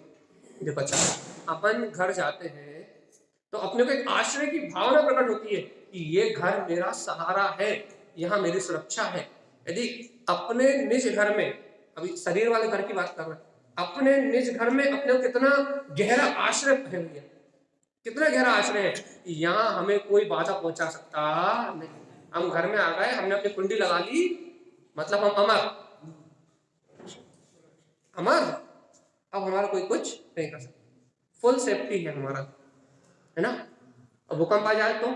देखो अच्छा, अपन घर जाते हैं तो अपने को एक आश्रय की भावना प्रकट होती है कि ये घर मेरा सहारा है, यहाँ मेरी सुरक्षा है। यदि अपने निज घर में, अभी शरीर वाले घर की बात कर रहे हैं, अपने निज घर में अपने को कितना गहरा आश्रय है भैया, कितना गहरा आश्रय है, यहाँ हमें कोई बाधा पहुंचा सकता नहीं। हम घर में आ गए, हमने अपनी कुंडी लगा ली, मतलब हम अमर, अब हमारा कोई कुछ नहीं कर सकता, फुल सेफ्टी है हमारा, है ना। अब भूकंप आ जाए तो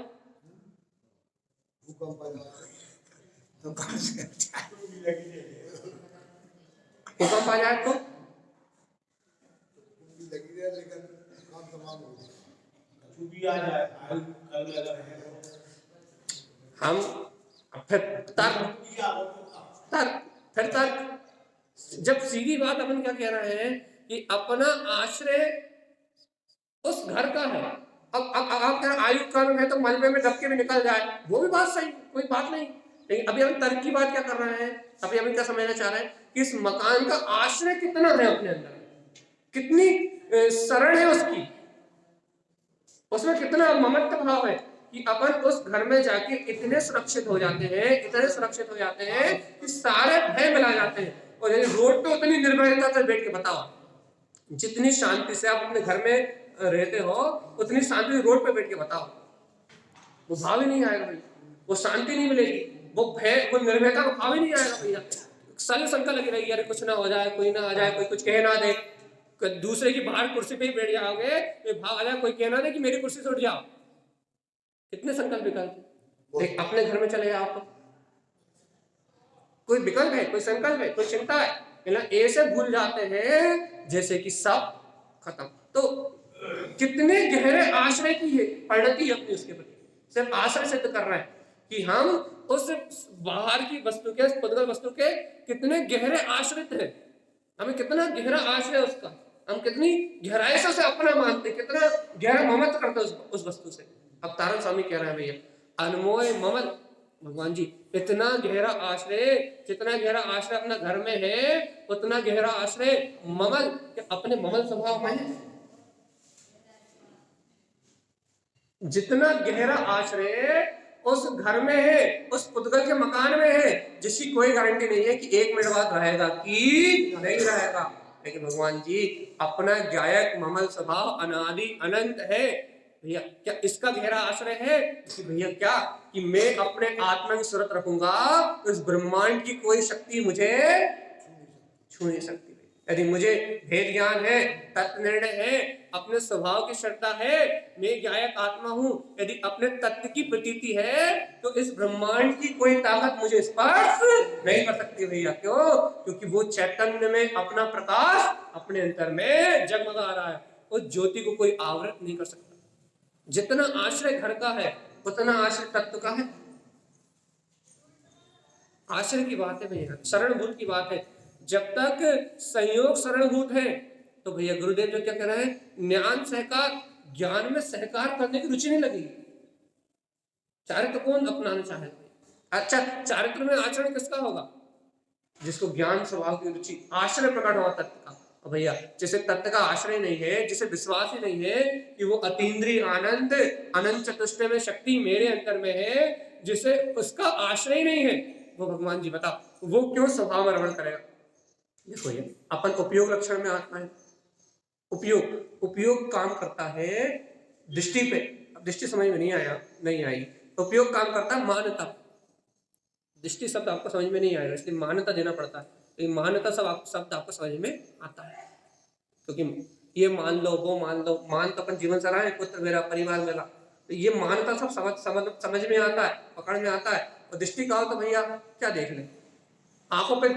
भूकंप आ जाए तो भूकंप आ जाए तो लगी रहे, लेकिन काम तमाम हो गया। भी आ जाए कल लगा है हम फिर तर्क, जब सीधी बात अपन क्या कह रहे हैं कि अपना आश्रय उस घर का है। अब आप कह रहे आयु काल है तो मलबे में दबके भी निकल जाए, वो भी बात सही, कोई बात नहीं। लेकिन अभी हम तर्क की बात क्या कर रहे हैं, अभी हम क्या समझना चाह रहे हैं कि इस मकान का आश्रय कितना है अपने अंदर, कितनी शरण है उसकी, उसमें कितना ममत्व भाव है कि अपन उस घर में जाके इतने सुरक्षित हो जाते हैं, इतने सुरक्षित हो जाते हैं कि सारे भय मिला जाते हैं। और यदि रोड पे उतनी निर्भयता से बैठ के बताओ, जितनी शांति से आप अपने घर में रहते हो उतनी शांति रोड पे बैठ के बताओ, वो भाव ही नहीं आएगा भैया, वो शांति नहीं मिलेगी, वो भय, वो निर्भयता का भाव ही नहीं आएगा भैया। सारी शंका लगी रहेगी, अरे कुछ ना हो जाए, कोई ना आ जाए, कोई कुछ कह ना दे, दूसरे की बाहर कुर्सी पे ही बैठ जाओगे, भाव आ जाए, कोई कहना दे कि मेरी कुर्सी से उठ जाओ, कितने संकल्प विकल्प, देख अपने घर में चले जाओ तो कोई विकल्प है, कोई संकल्प है, कोई चिंता है, ऐसे भूल जाते हैं जैसे कि सब खत्म। तो कितने गहरे आश्रय की है परिणति अपनी उसके प्रति, सिर्फ आश्रय सिद्ध कर रहे हैं कि हम उस बाहर की वस्तु के, पुद्गल वस्तु के कितने गहरे आश्रित हैं, हमें कितना गहरा आश्रय उसका, हम कितनी गहराई से उसे अपना मानते, कितना गहरा ममत्व करते उस वस्तु से। अब तारण स्वामी कह रहे हैं भैया अनमोय ममल, भगवान जी इतना गहरा आश्रय, जितना गहरा आश्रय अपना घर में है उतना गहरा आश्रय ममल अपने ममल स्वभाव में है। जितना गहरा आश्रय उस घर में है, उस पुद्गल के मकान में है, जिसकी कोई गारंटी नहीं है कि 1 मिनट बाद रहेगा कि नहीं रहेगा। लेकिन भगवान जी अपना गायक ममल स्वभाव अनादि अनंत है भैया। क्या इसका गहरा आश्रय है कि भैया क्या कि मैं अपने आत्मा की सूरत रखूंगा तो इस ब्रह्मांड की कोई शक्ति मुझे छू नहीं सकती। यदि मुझे भेद ज्ञान है, तत्व निर्णय है, अपने स्वभाव की श्रद्धा है, मैं गायक आत्मा हूं, यदि अपने तत्व की प्रतीति है तो इस ब्रह्मांड की कोई ताकत मुझे स्पर्श नहीं कर सकती भैया। क्यों? क्योंकि वो चैतन्य में अपना प्रकाश अपने अंतर में जगमगा रहा है, उस ज्योति को कोई आवृत नहीं कर सकता। जितना आश्रय घर का है उतना आश्रय तत्व का है। आश्रय की बात है भैया, शरणभूत की बात है। जब तक संयोग शरणभूत है तो भैया गुरुदेव जो क्या कह रहे हैं, ज्ञान सहकार, ज्ञान में सहकार करने की रुचि नहीं लगेगी। चारित्र कौन अपनाना चाहे? अच्छा, चारित्र में आचरण किसका होगा? जिसको ज्ञान स्वभाव की रुचि, आश्रय प्रकट हुआ तत्व का। भैया जिसे तत्व का आश्रय नहीं है, जिसे विश्वास ही नहीं है कि वो अतीन्द्रिय आनंद अनंत चतुष्टय में शक्ति मेरे अंतर में है, जिसे उसका आश्रय नहीं है, वो भगवान जी बता वो क्यों स्वभाव में रमण करेगा? देखो ये अपन उपयोग लक्षण में आत्मा है। उपयोग काम करता है दृष्टि पे। अब दृष्टि समझ में नहीं आई। उपयोग काम करता है मान्यता। दृष्टि शब्द आपको समझ में नहीं आएगा, इसलिए मान्यता देना पड़ता है। तो मान्यता शब्द आपको समझ में आता है, क्योंकि ये मान लो, वो मान लो, मान तो अपन जीवन से रहा है, पुत्र मेरा, परिवार मेरा, तो ये मान्यता सब समझ में आता है, पकड़ में आता है। और दृष्टि का हो तो भैया क्या देख ले, आंखों पे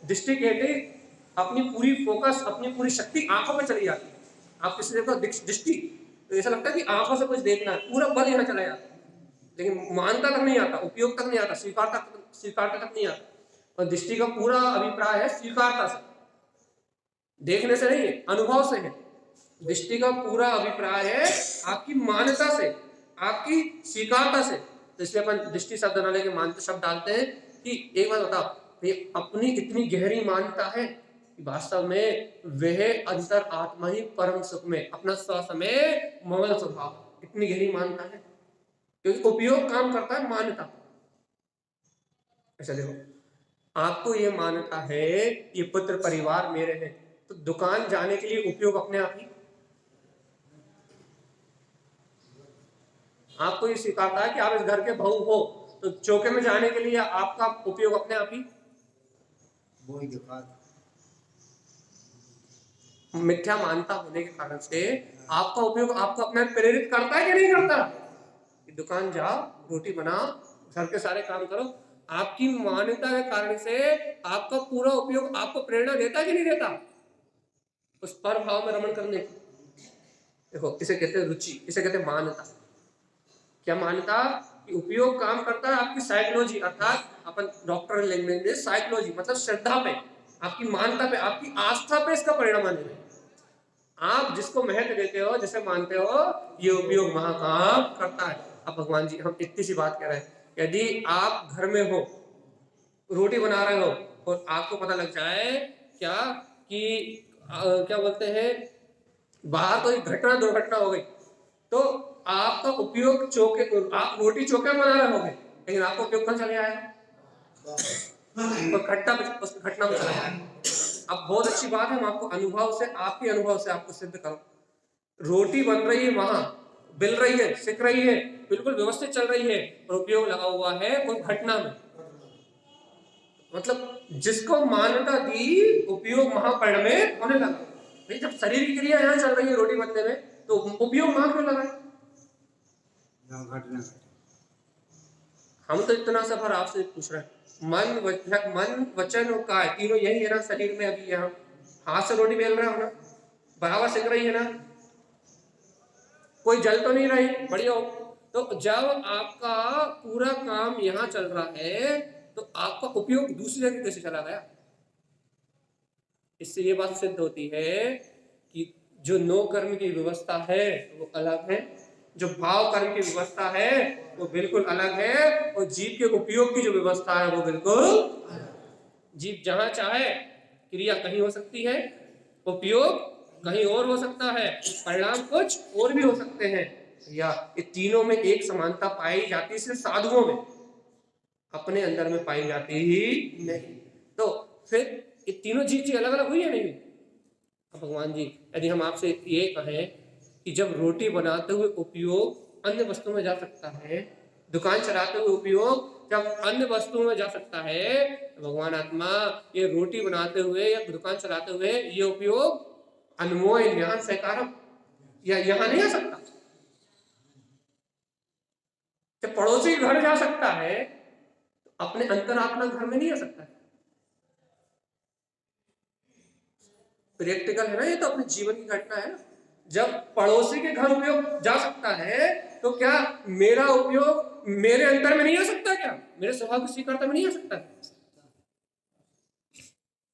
दृष्टि कहते अपनी पूरी फोकस, अपनी पूरी शक्ति आंखों पे चली जाती है। आप किसी देखो दृष्टि तो ऐसा लगता है कि आंखों से कुछ देखना है, पूरा बल यहाँ चला जाता है, लेकिन मानता तक नहीं आता, उपयोग तक नहीं आता, स्वीकारता तक नहीं आता। और दृष्टि का पूरा अभिप्राय है स्वीकारता से, देखने से नहीं है, अनुभव से है। दृष्टि का पूरा अभिप्राय है आपकी मान्यता से, आपकी स्वीकारता से। तो इसलिए अपन दृष्टि शब्द न लेके मान्यता शब्द डालते हैं कि एक बात बताओ, अपनी इतनी गहरी मान्यता है कि वास्तव में वह अंतर आत्मा ही परम सुख में, अपना स्वास्थ्य में ममल स्वभाव, इतनी गहरी मान्यता है, क्योंकि उपयोग काम करता है मान्यता। ऐसा देखो, आपको ये मान्यता है ये पुत्र परिवार मेरे हैं, तो दुकान जाने के लिए उपयोग अपने आप ही, आपको ये स्वीकारता है कि आप इस घर के बहू हो, तो चौके में जाने के लिए आपका उपयोग अपने आप ही मिथ्या मानता होने के कारण से आपका उपयोग आपको अपने प्रेरित करता है कि नहीं करता? कि दुकान जाओ, रोटी बनाओ, घर के सारे काम करो, आपकी मान्यता के कारण से आपका पूरा उपयोग आपको प्रेरणा देता है कि नहीं देता उस पर भाव में रमण करने की? देखो इसे कहते हैं रुचि, इसे कहते हैं मान्यता। क्या मान्यता? कि उपयोग काम करता है आपकी साइकोलॉजी, अर्थात अपन डॉक्टर लैंग्वेज में साइकोलॉजी मतलब श्रद्धा पे, आपकी मान्यता पे, आपकी आस्था पे इसका परिणाम आने में। आप जिसको महत्व देते हो, जिसे मानते हो, ये उपयोग वहां काम करता है। अब भगवान जी हम इतनी सी बात कह रहे हैं, यदि आप घर में हो, रोटी बना रहे हो और आपको पता लग जाए क्या कि क्या बोलते हैं बाहर कोई घटना दुर्घटना हो गई, तो आपका उपयोग चौके, आप रोटी चौके में बना रहे होगे, लेकिन आपका उपयोग कहाँ चले आएगा? उस घटना में चला जाएगा। अब बहुत अच्छी बात है, हम आपको अनुभव से, आपके अनुभव से आपको सिद्ध करो, रोटी बन रही है वहां, बिल रही है, सिक रही है, बिल्कुल व्यवस्थित चल रही है, और उपयोग लगा हुआ है उस घटना में। मतलब जिसको मान्यता दी उपयोग महापरिणमित होने लगा। भाई जब शरीर की क्रिया यहाँ चल रही है रोटी बनने में, तो उपयोग वहां क्यों लगा? जहाँ घटना घटे। हम तो इतना सफर आपसे पूछ रहे हैं, मन वचन और काय तीनों यही है ना शरीर में। अभी यहाँ हाथ से रोटी बेल रहा हो ना, बराबर सिक रही है ना, कोई जल तो नहीं रही, बढ़िया हो। तो जब आपका पूरा काम यहाँ चल रहा है तो आपका उपयोग दूसरी जगह कैसे चला गया? इससे ये बात सिद्ध होती है कि जो नो कर्म की व्यवस्था है वो अलग है, जो भाव कर्म की व्यवस्था है वो बिल्कुल अलग है, और जीव के उपयोग की जो व्यवस्था है वो बिल्कुल जीव जहां चाहे क्रिया कहीं हो सकती है, उपयोग कहीं और हो सकता है, परिणाम कुछ और भी हो सकते हैं। या ये तीनों में एक समानता पाई जाती है सिर्फ साधुओं में, अपने अंदर में पाई जाती ही नहीं। तो फिर ये तीनों चीजें अलग अलग हुई है नहीं? अब भगवान जी यदि हम आपसे ये कहें कि जब रोटी बनाते हुए उपयोग अन्य वस्तुओं में जा सकता है, दुकान चलाते हुए उपयोग जब अन्य वस्तुओं में जा सकता है, तो भगवान आत्मा ये रोटी बनाते हुए या दुकान चलाते हुए ये उपयोग अनमोय ज्ञान सहकारम या यहाँ नहीं आ सकता? जब पड़ोसी के घर जा सकता है तो अपने अंतरात्मा घर में नहीं आ सकता है। प्रैक्टिकल है ना, ये तो अपने जीवन की घटना है ना। जब पड़ोसी के घर उपयोग जा सकता है तो क्या मेरा उपयोग मेरे अंतर में नहीं आ सकता? क्या मेरे स्वभाव की स्वीकारता में नहीं आ सकता?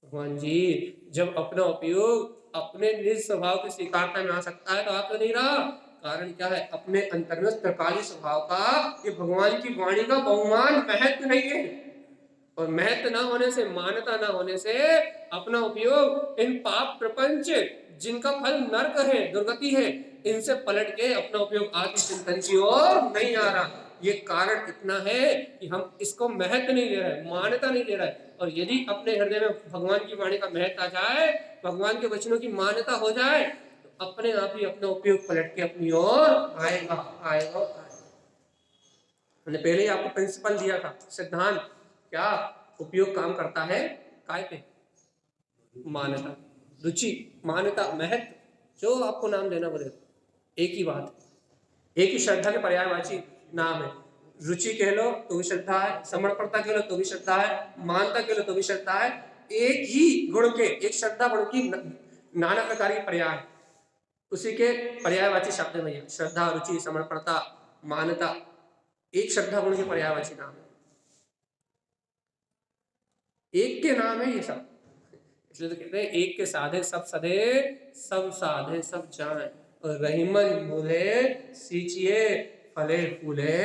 भगवान जी जब अपना उपयोग अपने निज स्वभाव की स्वीकारता में आ सकता है तो आप तो नहीं रहा। कारण क्या है? अपने अंतर में त्रिकाली स्वभाव का, ये भगवान की वाणी का बहुमान महत्व नहीं है, और महत्व ना होने से, मान्यता ना होने से अपना उपयोग इन पाप प्रपंच जिनका फल नरक है, दुर्गति है, इनसे पलट के अपना उपयोग आत्म चिंतन की ओर नहीं आ रहा। ये कारण इतना है कि हम इसको महत्व नहीं दे रहे, मान्यता नहीं दे रहे। और यदि अपने हृदय में भगवान की वाणी का महत्व आ जाए, भगवान के वचनों की मान्यता हो जाए, तो अपने आप ही अपना उपयोग पलट के अपनी ओर आएगा आएगा आएगा। मैंने पहले ही आपको प्रिंसिपल दिया था, सिद्धांत क्या उपयोग काम करता है काय पे? मान्यता, रुचि, मान्यता, महत्व, जो आपको नाम देना बोले एक ही बात है, एक ही श्रद्धा के पर्यायवाची नाम है। रुचि कह लो तो भी श्रद्धा है, समर्पणता कह लो तो भी श्रद्धा है, मानता कह लो तो भी श्रद्धा है। एक ही गुण के, एक श्रद्धा गुण की नाना प्रकार की पर्याय, उसी के पर्यायवाची शब्द में है। श्रद्धा, रुचि, समर्पणता, मान्यता, एक श्रद्धा गुण के पर्यायवाची नाम है, एक के नाम है ये सब। इसलिए तो कहते हैं एक के साधे सब सधे, सब साधे सब जाए, और रहीमन मूले सींचिए फले फूले।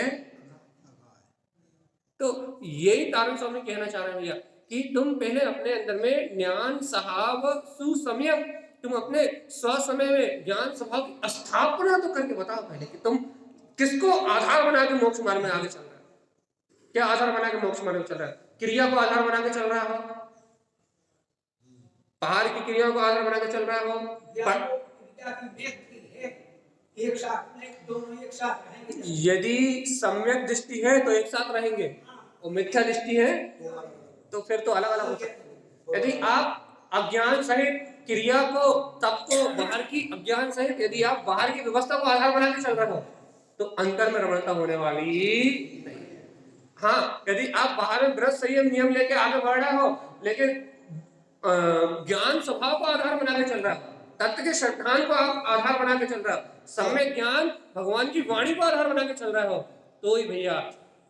तो यही तारण स्वामी कहना चाह रहे हैं भैया कि तुम पहले अपने अंदर में ज्ञान सहाव सुसमयम, तुम अपने स्वसमय में ज्ञान स्वभाव की स्थापना तो करके बताओ पहले कि तुम किसको आधार बना के मोक्ष मार्ग में आगे चल रहा है। क्या आधार बना के मोक्ष मार्ग में चल रहा है? क्रिया को आधार बना के चल रहा हो, बाहर की क्रियाओं को आधार बना के चल रहा हो, एक साथ नहीं, दोनों एक साथ रहेंगे। यदि सम्यक दृष्टि है तो एक साथ रहेंगे, और मिथ्या दृष्टि है तो फिर तो अलग अलग हो सकते हैं। यदि आप अज्ञान सहित क्रिया को, तप को, बाहर की अज्ञान सहित यदि आप बाहर की व्यवस्था को आधार बना के चल रहे हो तो अंतर में रमणता होने वाली नहीं है। हाँ, यदि आप बाहर में व्रत संयम नियम लेके आगे बढ़ रहे हो लेकिन ज्ञान स्वभाव को आधार बना के चल रहा है, तत्व के श्रद्धान को आप आधार बना के चल रहा है, सम्यक ज्ञान भगवान की वाणी को आधार बना के चल रहा हो, तो ही भैया,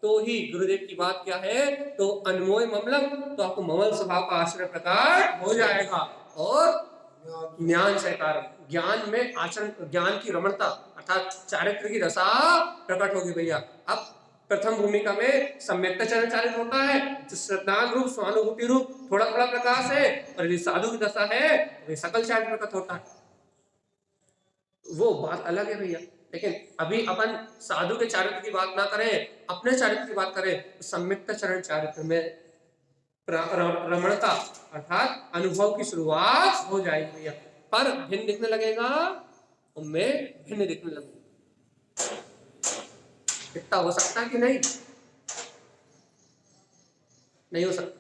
तो ही गुरुदेव की बात क्या है, तो अनमोय ममलम, तो आपको ममल स्वभाव का आश्रय प्रकार हो जाएगा, और ज्ञान सहकार, ज्ञान में आचरण, ज्ञान की रमणता अर्थात चारित्र की दशा प्रकट होगी भैया। अब प्रथम भूमिका में सम्यक्ता चरण चालित होता है, जो श्रद्धान रूप, स्वानुभूति रूप थोड़ा थोड़ा प्रकाश है, और यदि साधु की दशा है तो सकल चारित्र प्रकट होता है। वो बात अलग है भैया। लेकिन अभी अपन साधु के चारित्र की बात ना करें, अपने चारित्र की बात करें, तो सम्यक्ता चरण चारित्र में रमणता अर्थात अनुभव की शुरुआत हो जाएगी भैया। पर भिन्न दिखने लगेगा, उनमें भिन्न दिखने लगेगा। इतना हो सकता है कि नहीं? नहीं हो सकता।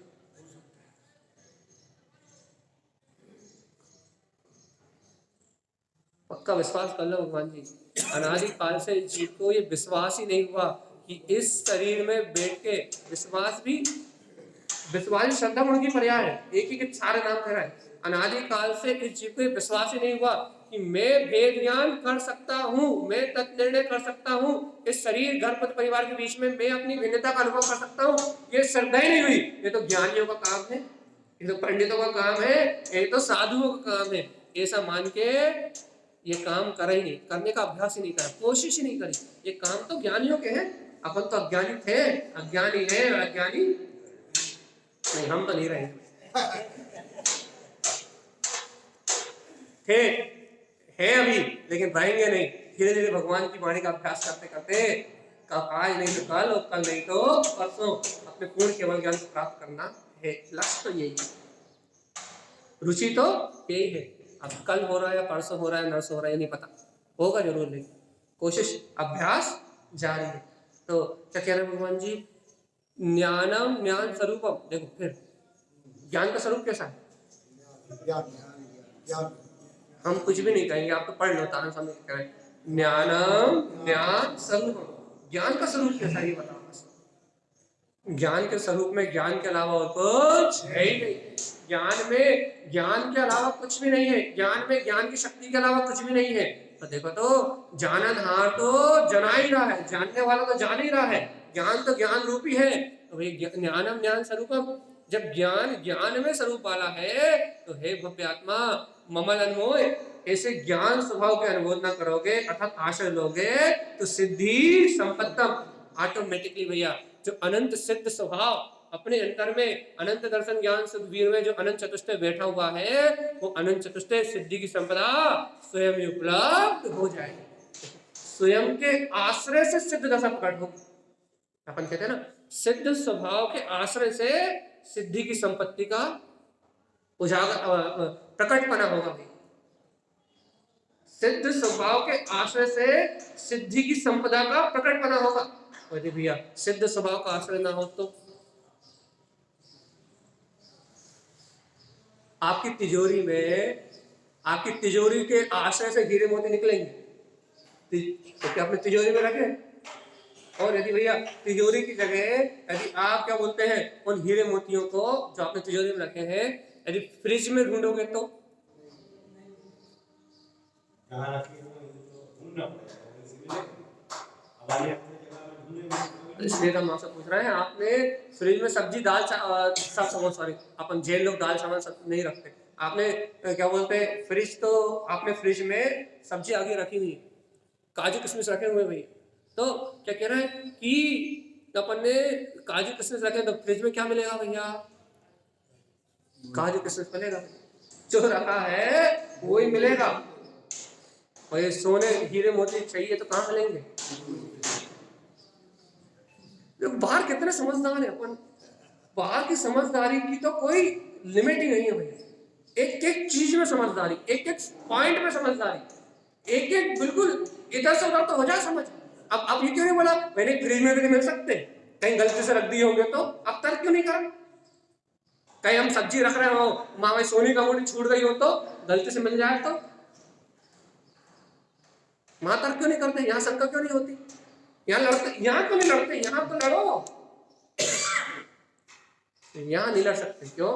पक्का विश्वास कर लो भगवान जी, अनादिकाल से इस जीव को ये विश्वास ही नहीं हुआ कि इस शरीर में बैठ के विश्वास श्रद्धा गुण की पर्याय है, एक ही के सारे नाम कह रहा है। अनादिकाल से इस जीव को विश्वास ही नहीं हुआ कि मैं भेद ज्ञान कर सकता हूँ, मैं तत्निर्णय कर सकता हूँ, इस शरीर घर पति परिवार के बीच में मैं अपनी भिन्नता का अनुभव कर सकता हूँ। ये श्रद्धा ही नहीं हुई। ये तो ज्ञानियों का काम है, ये तो पंडितों का काम है, ये तो साधुओं का काम है। ऐसा मान के ये काम करा ही नहीं, करने का अभ्यास ही नहीं करा, कोशिश ही नहीं करी। ये काम तो ज्ञानियों के हैं, अपन तो अज्ञानी थे, अज्ञानी है, अज्ञानी नहीं, हम तो नहीं रहे थे, है अभी, लेकिन रहेंगे नहीं। धीरे धीरे भगवान की वाणी का अभ्यास करते करते आज नहीं तो कल और कल नहीं तो परसों अपने पूर्ण केवल ज्ञान को प्राप्त करना है। लक्ष्य तो यही है, रुचि तो यही है। अब कल हो रहा है या परसों हो रहा है, नरसों हो रहा है, नहीं पता, होगा जरूर, लेकिन कोशिश अभ्यास जारी है। तो क्या कह रहे हैं भगवान जी? ज्ञानम ज्ञान स्वरूपम। देखो फिर ज्ञान का स्वरूप कैसा है? हम कुछ भी नहीं कहेंगे, आपको पढ़ लो, तारण सामने कह रहे हैं ज्ञानम ज्ञान स्वरूपम। ज्ञान का स्वरूप कैसा है ये बताओ बस। ज्ञान के स्वरूप में ज्ञान के अलावा और कुछ है ही नहीं। ज्ञान में ज्ञान के अलावा कुछ भी नहीं है, ज्ञान में ज्ञान की शक्ति के अलावा कुछ भी नहीं है। तो देखो तो जाननहार तो जना ही रहा है, जानने वाला तो जान ही रहा है, ज्ञान तो ज्ञान रूपी है। तो भाई ज्ञानम ज्ञान स्वरूपम, जब ज्ञान ज्ञान में स्वरूप वाला है तो हे भव्य आत्मा ममल अनमोय, ऐसे ज्ञान स्वभाव के अनुमोदना करोगे अर्थात आश्रय लोगे तो सिद्धि संपत्तम, ऑटोमेटिकली भैया जो अनंत सिद्ध स्वभाव अपने अंतर में अनंत दर्शन ज्ञान सुखवीर में जो अनंत चतुष्टय बैठा हुआ है, वो अनंत चतुष्टय सिद्धि की संपदा स्वयं उपलब्ध हो जाएगी। स्वयं के आश्रय से सिद्ध दशा प्रकट होगी। अपन कहते हैं ना, सिद्ध स्वभाव के आश्रय से सिद्धि की संपत्ति का उजागर प्रकटपना होगा। भाई सिद्ध स्वभाव के आश्रय से सिद्धि की संपदा का प्रकटपना होगा। यदि भैया सिद्ध स्वभाव का आश्रय ना हो तो आपकी तिजोरी में, आपकी तिजोरी के आश्रय से हीरे मोती निकलेंगे तो क्या अपने तिजोरी में रखें? और यदि भैया तिजोरी की जगह यदि आप क्या बोलते हैं उन हीरे मोतियों को जो आपने तिजोरी में रखे हैं यदि फ्रिज में ढूंढोगे तो इसलिए हम आपसे पूछ रहे हैं, आपने फ्रिज में सब्जी दाल सॉरी अपन जैन लोग दाल चावल सब नहीं रखते, आपने क्या बोलते हैं फ्रिज, तो आपने फ्रिज में सब्जी आगे रखी हुई, काजू किशमिश रखे हुए भैया, तो क्या कह रहे हैं कि अपन ने काजू किशमिश रखे तो फ्रिज में क्या मिलेगा भैया? काजू किशमिश मिलेगा, जो रखा है वही मिलेगा। और ये सोने हीरे मोती चाहिए तो कहाँ मिलेंगे? बाहर कितने समझदार है अपन, बाहर की समझदारी की तो कोई लिमिट ही नहीं है भैया। एक एक चीज में समझदारी, एक एक पॉइंट में समझदारी, एक एक बिल्कुल इधर से उधर तो हो जाए समझ। अब ये क्यों नहीं बोला मैंने फ्रिज में भी नहीं मिल सकते, कहीं गलती से रख दिए होंगे तो अब तर्क क्यों नहीं करा? कहीं हम सब्जी रख रहे हो माँ भाई सोनी का मोटी छूट गई हो तो गलती से मिल जाए तो वहां तर्क क्यों नहीं करते? यहाँ शंका क्यों नहीं होती? यहाँ लड़ते, यहाँ क्यों नहीं लड़ते? यहाँ तो लड़ो, यहाँ नहीं लड़ सकते। क्यों?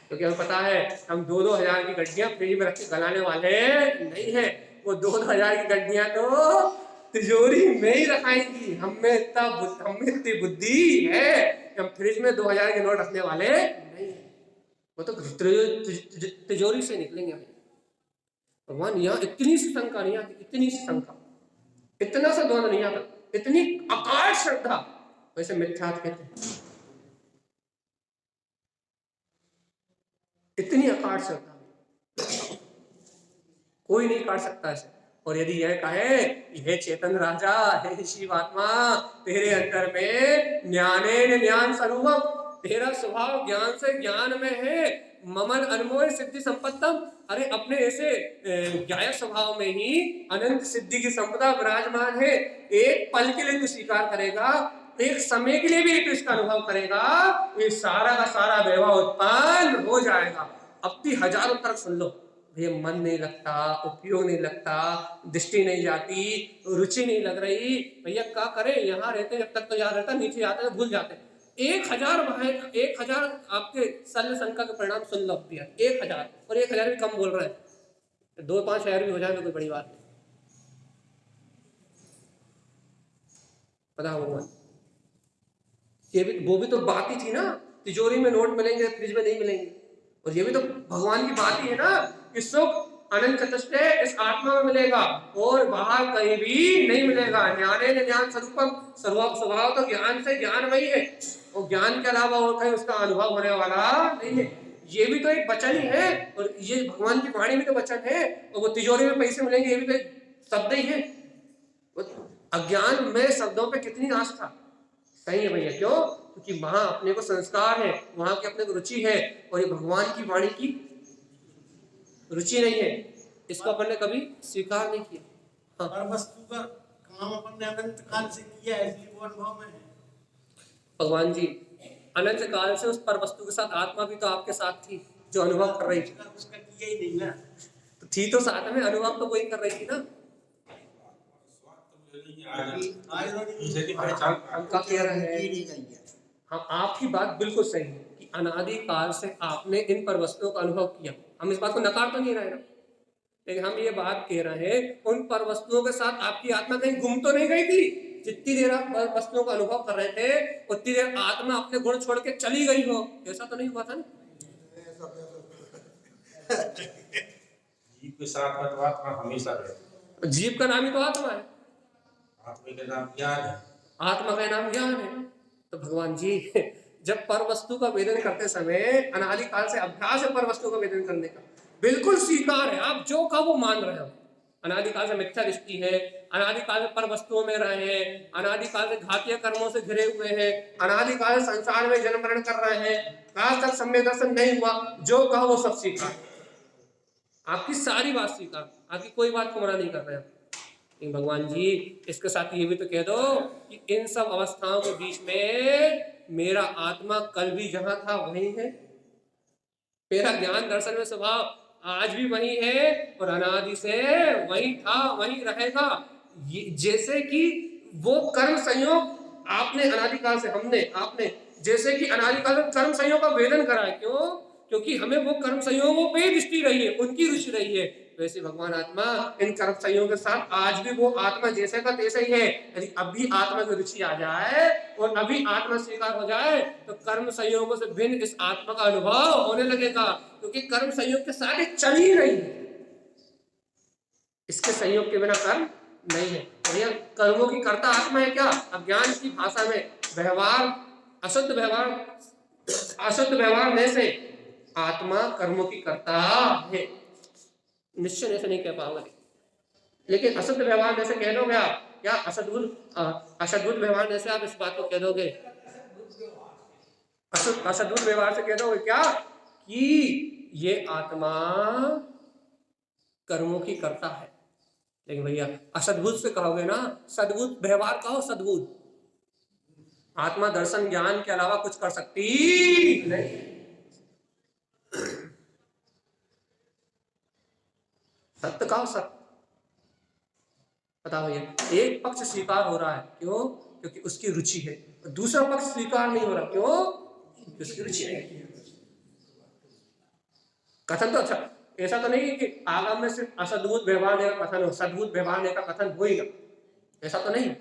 क्योंकि हमें पता है हम 2-2 हजार की गड्डियां फ्रिज में रख के गलाने वाले नहीं है। वो 2-2 हजार की गड्डियां तो तिजोरी में ही रखाएंगी। हमें इतनी बुद्धि है कि हम फ्रिज में 2000 के नोट रखने वाले नहीं है, वो तो तिजोरी से निकलेंगे। भगवान यहाँ इतनी सी शंका नहीं आती, इतनी सी शंका, इतना सा द्वंद नहीं आता, इतनी अकाल श्रद्धा, वैसे मिथ्यात्व कहते हैं, इतनी अकाल श्रद्धा कोई नहीं काट सकता ऐसे। और यदि यह कहे हे चेतन राजा, हे शिवात्मा, तेरे अंतर में ज्ञानेन ज्ञान स्वरूपम, तेरा स्वभाव ज्ञान से ज्ञान में है, ममन अनमोय सिद्धि संपत्तम, अरे अपने ऐसे ज्ञायक स्वभाव में ही अनंत सिद्धि की संपदा विराजमान है। एक पल के लिए तू स्वीकार करेगा, एक समय के लिए भी तू इसका अनुभव करेगा, ये सारा का सारा वैभव उत्पन्न हो जाएगा। अब भी हजारों तर्क सुन लो, भैया मन नहीं लगता, उपयोग नहीं लगता, दृष्टि नहीं जाती, रुचि नहीं लग रही, भैया क्या करे, यहाँ रहते जब तक तो याद रहता, नीचे आते तो भूल जाते। 1000 आपके शल्य शंका के परिणाम सुन लो दिया, 1000, और 1000 भी कम बोल रहे हैं, 2-5 शहर भी हो जाए तो कोई बड़ी बात नहीं। पता भगवान, ये भी वो भी तो बात ही थी ना, तिजोरी में नोट मिलेंगे, फ्रिज में नहीं मिलेंगे, और ये भी तो भगवान की बात ही है ना कि सुख अनंत चतुष्टय इस आत्मा में मिलेगा और बाहर कहीं भी नहीं मिलेगा। ज्ञानेन ज्ञान स्वरूपम, स्वभाव तो ज्ञान से ज्ञान वही है, और ज्ञान के अलावा और कहीं उसका अनुभव होने वाला नहीं है। ये भी तो एक वचन ही है, और ये भगवान की वाणी भी तो वचन है, और वो तिजोरी में पैसे मिलेंगे, ये भी तो एक शब्द ही है। अज्ञान में शब्दों पे कितनी आस्था, सही है भैया, क्यों? क्योंकि वहां अपने को संस्कार है, वहां की अपने को रुचि है, और ये भगवान की वाणी की रुचि नहीं है, इसको अपन ने कभी स्वीकार नहीं किया। हाँ। पर वस्तु का काम अपन ने अनंत काल से किया है, इसलिए वो अनुभव में है। भगवान जी अनंत काल से उस पर वस्तु के साथ आत्मा भी तो आपके साथ थी जो अनुभव कर रही थी। उसका किया ही नहीं ना, तो थी तो साथ में, अनुभव तो वही कर रही थी ना। हम क्या कह रहे हैं, हाँ आपकी बात बिल्कुल सही है कि अनादि काल से आपने इन पर वस्तुओं का अनुभव किया, हम इस बात को नकार तो नहीं रहे ना, लेकिन हम ये बात कह रहे हैं उन पर वस्तुओं के साथ आपकी आत्मा कहीं गुम तो नहीं गई थी। जितनी देर आप वस्तुओं का अनुभव कर रहे थे उतनी देर आत्मा अपने गुण छोड़ के चली गई हो, ऐसा तो नहीं हुआ था ना? जीव के साथ में तो आत्मा हमेशा रहती है। जीव का नाम ही तो आत्मा है, आत्मा का नाम ज्ञान है, आत्मा का नाम ज्ञान है। तो भगवान जी जब पर वस्तु का वेदन करते समय अनादि काल से अभ्यास है पर वस्तु का वेदन करने का, बिल्कुल स्वीकार है, आप जो कहा वो मान रहे हो। अनादि काल से मिथ्या दृष्टि है, अनादि काल से पर वस्तुओं में रहे हैं, अनादि काल से घातीय कर्मों से घिरे हुए हैं, अनादि काल से संसार में जन्म मरण कर रहे हैं, आज तक सम्यक दर्शन नहीं हुआ, जो कहा वो सब स्वीकार, आपकी सारी बात स्वीकार, आपकी कोई बात को मना नहीं कर रहे हैं। लेकिन भगवान जी इसके साथ ये भी तो कह दो कि इन सब अवस्थाओं के बीच में मेरा आत्मा कल भी जहां था वहीं है, मेरा ज्ञान दर्शन में स्वभाव आज भी वही है, और अनादि से वही था वही रहेगा। जैसे कि वो कर्म संयोग आपने अनादिकाल से, हमने आपने जैसे कि अनादिकाल में कर्म संयोग का वेदन करा है, क्यों? क्योंकि हमें वो कर्म संयोगों पे दृष्टि रही है, उनकी रुचि रही है। वैसे भगवान आत्मा इन कर्म संयोग के साथ आज भी वो आत्मा जैसे का तैसे ही है। यदि अभी आत्मा की रुचि आ जाए और अभी आत्मा स्वीकार हो जाए तो कर्म संयोगों से भिन्न इस आत्मा का अनुभव होने लगेगा, क्योंकि कर्म संयोग के साथ चल ही रही है, इसके संयोग के बिना कर्म नहीं है। भैया कर्मों की कर्ता आत्मा है क्या? अज्ञान की भाषा में व्यवहार, अशुद्ध व्यवहार में से आत्मा कर्मों की कर्ता है, निश्चय ऐसे नहीं कह पाओगे, लेकिन असद व्यवहार जैसे कह दोगे आप क्या? असद्भुत व्यवहार जैसे आप इस बात को कह दोगे, असद्भुत व्यवहार से कह दोगे क्या कि ये आत्मा कर्मों की कर्ता है। लेकिन भैया असद्भुत से कहोगे ना, सद्भुत व्यवहार कहो, सद्भुत। आत्मा दर्शन ज्ञान के अलावा कुछ कर सकती नहीं। सत्य कहो, सत्य। पता भैया एक पक्ष स्वीकार हो रहा है, क्यों? क्योंकि उसकी रुचि है, और दूसरा पक्ष स्वीकार नहीं हो रहा, क्यों? क्योंकि उसकी रुचि नहीं है। कथन तो अच्छा, ऐसा तो नहीं कि आगम में सिर्फ असद्भुत व्यवहार का कथन हो, सद्भुत व्यवहार का कथन होगा, ऐसा तो नहीं।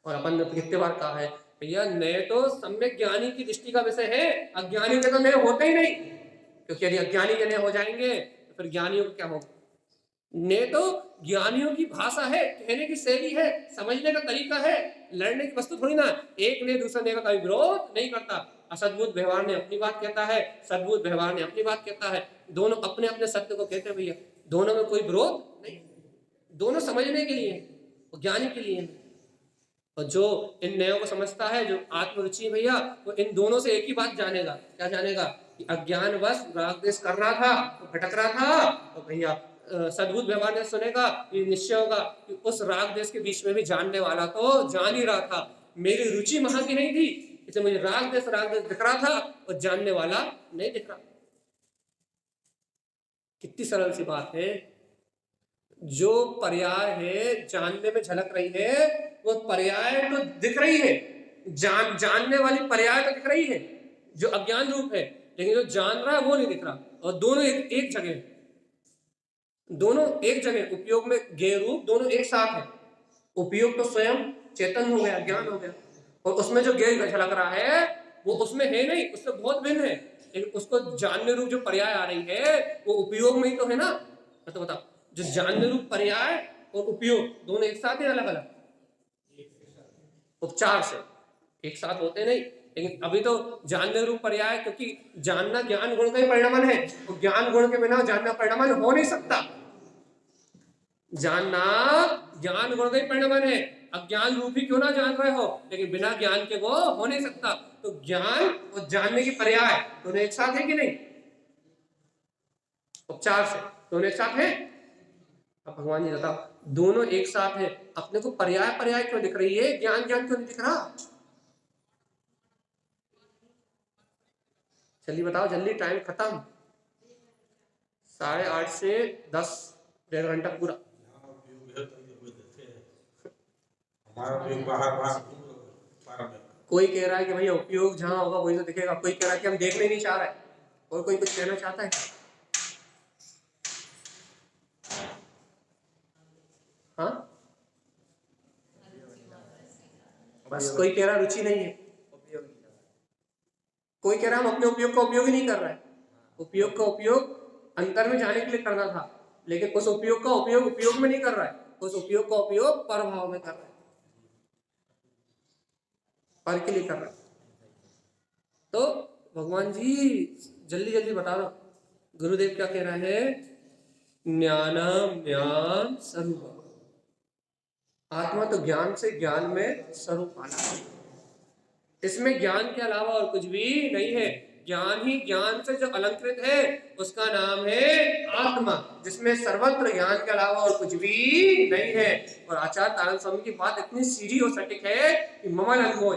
और अपन ने कितने बार कहा है भैया, नए तो सम्यक ज्ञानी की दृष्टि का विषय है, अज्ञानी के तो नए होते ही नहीं, क्योंकि यदि अज्ञानी के नए हो जाएंगे तो फिर ज्ञानियों को क्या होगा? ने तो ज्ञानियों की भाषा है, कहने की शैली है, समझने का तरीका है, लड़ने की वस्तु थोड़ी ना। एक ने दूसरे ने का कभी विरोध नहीं करता। असद्भुत व्यवहार ने अपनी बात कहता है, सद्भुत व्यवहार ने अपनी बात कहता है, दोनों अपने अपने सत्य को कहते हैं भैया, दोनों में कोई विरोध नहीं, दोनों समझने के लिए, ज्ञानी के लिए। और जो इन नयों को समझता है, जो आत्मरुचि भैया, वो इन दोनों से एक ही बात जानेगा। क्या जानेगा? कि अज्ञानवश राग द्वेष कर रहा था, तो भटक रहा था, तो भैया सद्भुत व्यवहार ने सुनेगा, ये निश्चय होगा कि उस राग द्वेष के बीच में भी जानने वाला तो जान ही रहा था, मेरी रुचि वहां की नहीं थी, इसलिए मुझे राग द्वेष दिख रहा था और जानने वाला नहीं दिख रहा। कितनी सरल सी बात है। जो पर्याय है जानने में झलक रही है, वो पर्याय तो दिख रही है, जानने वाली पर्याय तो दिख रही है जो अज्ञान रूप है, लेकिन जो जान रहा है वो नहीं दिख रहा। और दोनों एक जगह, दोनों एक जगह, उपयोग में ज्ञेय रूप दोनों एक साथ है। उपयोग तो स्वयं चेतन हो गया, ज्ञान हो गया, और उसमें जो ज्ञेय झलक रहा है वो उसमें है नहीं, उससे बहुत भिन्न है, लेकिन उसको जानने रूप जो पर्याय आ रही है वो उपयोग में ही तो है ना। तो बताओ, जो जानने रूप पर्याय और उपयोग दोनों एक साथ है, अलग अलग उपचार से एक साथ होते नहीं। लेकिन अभी तो जानने रूप पर्याय, क्योंकि जानना ज्ञान गुण का ही परिणामन है, और ज्ञान गुण के बिना जानना परिणामन हो नहीं सकता। जानना ज्ञान गुण का ही परिणामन है, अज्ञान रूप ही क्यों ना जान रहे हो, लेकिन बिना ज्ञान के वो हो नहीं सकता। तो ज्ञान और जानने की पर्याय दोनों एक साथ है कि नहीं, उपचार से दोनों एक साथ है। अब भगवान जी बताओ, दोनों एक साथ है, अपने को पर्याय पर्याय क्यों दिख रही है, ज्ञान ज्ञान क्यों नहीं दिख रहा? चलिए बताओ जल्दी, टाइम खत्म, 8:30 से 10, 1.5 घंटा पूरा। हमारा उपयोग बाहर में। कोई कह रहा है कि भैया उपयोग जहां होगा वही तो दिखेगा, कोई कह रहा है कि हम देखने नहीं चाह रहे, और कोई कुछ कहना चाहता है। हाँ, बस कोई कह रहा रुचि नहीं है, कोई कह रहा हम अपने उपयोग का उपयोग ही नहीं कर रहे हैं। उपयोग का उपयोग अंतर में जाने के लिए करना था, लेकिन उस उपयोग का उपयोग उपयोग में नहीं कर रहा है, उस उपयोग का उपयोग परभाव में कर रहा है, पर के लिए कर रहा है। तो भगवान जी जल्दी जल्दी बता दो, गुरुदेव क्या कह रहा है? ज्ञानम ज्ञान स्वरूप, आत्मा तो ज्ञान से ज्ञान में स्वरूप आना है, इसमें ज्ञान के अलावा और कुछ भी नहीं है। ज्ञान ही ज्ञान से जो अलंकृत है उसका नाम है आत्मा, जिसमें सर्वत्र ज्ञान के अलावा और कुछ भी नहीं है। और आचार्य तारण स्वामी की बात इतनी सीधी और सटीक है कि ममल अनुभव,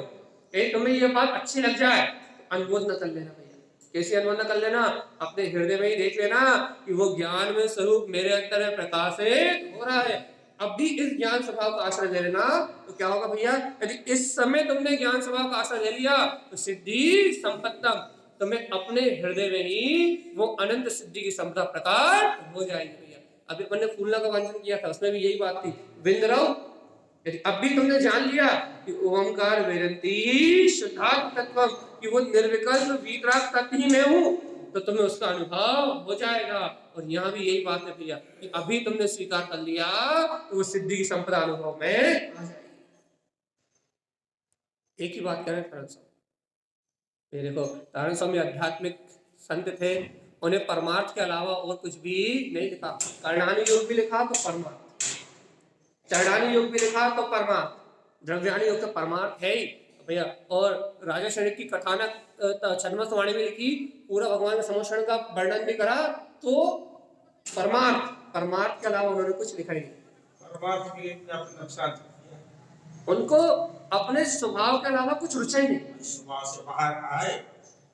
यदि तुम्हें ये बात अच्छी लग जाए तो अनुमोद न कर लेना भैया। कैसे अनुमोद न कर लेना? अपने हृदय में ही देख लेना कि वो ज्ञान में स्वरूप मेरे अंतर में प्रकाशित हो रहा है। अब भी इस ज्ञान स्वभाव का आश्रय ले लेना तो क्या होगा भैया? यदि इस समय तुमने ज्ञान स्वभाव का आश्रय ले लिया तो सिद्धि संपत्तम, तुम्हें अपने हृदय में ही वो अनंत सिद्धि की संपदा प्रकट हो जाएगी भैया। अभी अपन ने फूलना का वांचन किया था, उसमें भी यही बात थी, विंद रहो। यदि अब भी तुमने जान लिया कि ओंकार वेदंती शुद्धात्म तत्व, कि वो निर्विकल्प वीतराग तत्व ही मैं हूँ, तो तुम्हें उसका अनुभव हो जाएगा। और यहाँ भी यही बात है भैया कि अभी तुमने स्वीकार कर लिया तो वो सिद्धि की संपदा अनुभव में आ जाएगी। एक ही बात करें तारण स्वामी, ये देखो तारण स्वामी आध्यात्मिक संत थे, उन्हें परमार्थ के अलावा और कुछ भी नहीं लिखा। कर्णानु योग भी लिखा तो परमार्थ, चरणानु योग भी लिखा तो परमार्थ, द्रव्यानु योग तो परमार्थ है ही भैया। और राजा शनिक की कथानक छद्मस्त वाणी में लिखी, पूरा भगवान के समोषण का वर्णन भी करा तो परमार्थ, परमार्थ के अलावा उन्होंने कुछ लिखा ही नहीं। परमार्थ के लिए अपने नुकसान उनको अपने स्वभाव के अलावा कुछ रुचा ही नहीं। स्वभाव से बाहर आए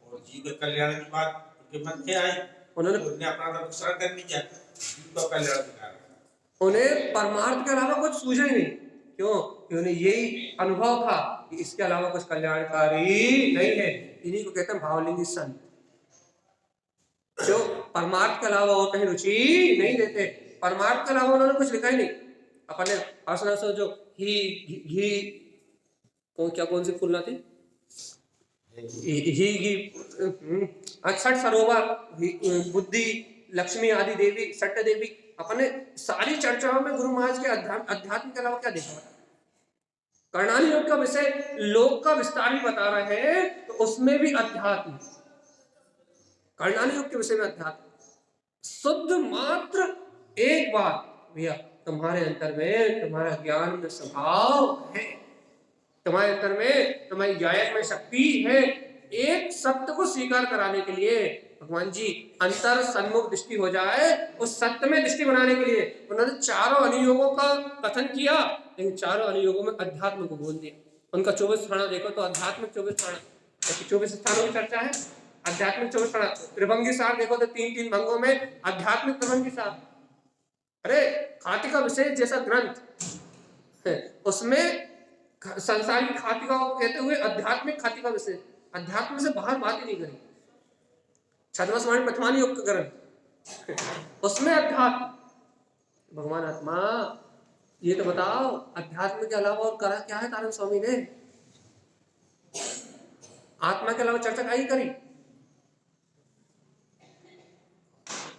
और जीव के कल्याण की बात उनके मन में आई, उन्होंने अपना नुकसान कर लिया, जीव का कल्याण कर। उन्हें परमार्थ के अलावा कुछ सूझा ही नहीं। क्यों? कि उन्हें यही अनुभव था कि इसके अलावा कुछ कल्याणकारी नहीं है। इन्हीं को कहते हैं भावलिंगी संत, जो परमार्थ के अलावा और कहीं रुचि नहीं देते। परमार्थ के अलावा उन्होंने कुछ लिखा ही नहीं। अपने आसना से जो घी कौन सी फूलना थी, छठ सरोवर, बुद्धि, लक्ष्मी आदि देवी, सट्ट देवी, अपने सारी चर्चाओं में गुरु महाराज के अध्यात्म के अलावा क्या देखा? कर्णानु योग का विषय लोक का विस्तार भी बता रहे हैं तो उसमें भी अध्यात्म, कर्णानु योग के विषय में अध्यात्म शुद्ध मात्र एक बात भैया, तुम्हारे अंतर में तुम्हारा ज्ञान में स्वभाव है, तुम्हारे अंतर में तुम्हारी गायक में शक्ति है। एक सत्य को स्वीकार कराने के लिए भगवान जी अंतर सन्मुख दृष्टि हो जाए, उस सत्य में दृष्टि बनाने के लिए उन्होंने चारों अनुयोगों का कथन किया, लेकिन चारों अनुयोगों में अध्यात्म को बोल दिया। उनका 24 स्थान देखो तो आध्यात्मिक 24 स्थान, 24 स्थानों की चर्चा है, आध्यात्मिक 24 प्रणाम। त्रिभंगी सार देखो तो 3 भंगों में आध्यात्मिक त्रिभंगी सार। अरे खातिका विशेष जैसा ग्रंथ है, उसमें संसार की खातिका को कहते हुए आध्यात्मिक खातिका विशेष, अध्यात्म से बाहर बात ही नहीं करी। छद्मस्वामी पथमानी योग का ग्रंथ, उसमें अध्यात्म, भगवान आत्मा, ये तो बताओ अध्यात्म के अलावा और करा क्या है तारण स्वामी ने? आत्मा के अलावा चर्चा कहीं करी?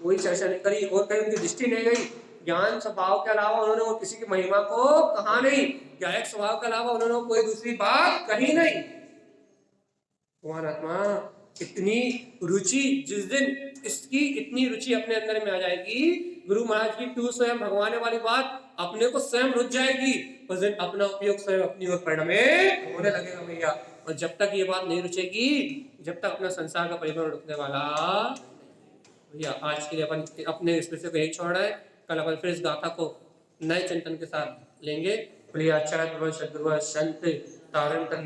कोई चर्चा नहीं करी, और कहीं उनकी दृष्टि नहीं गई। ज्ञान स्वभाव के अलावा उन्होंने वो किसी की महिमा को कहा नहीं, ज्ञायक स्वभाव के अलावा उन्होंने कोई दूसरी बात कही नहीं। भगवान आत्मा इतनी रुचि, जिस दिन इसकी इतनी रुचि अपने अंदर में आ जाएगी, गुरु महाराज की तू स्वयं भगवान वाली बात अपने को स्वयं रुच जाएगी, उस दिन अपना उपयोग स्वयं अपनी ओर परिणमे होने लगेगा भैया। और जब तक ये बात नहीं रुचेगी, जब तक अपना संसार का परिभ्रमण रुकने वाला भैया। आज के लिए अपन अपने इस विषय को यही छोड़ रहे हैं, कल अपन फिर इस गाथा को नए चिंतन के साथ लेंगे। बोलिए आचार्य सदगुरु संत तारण तक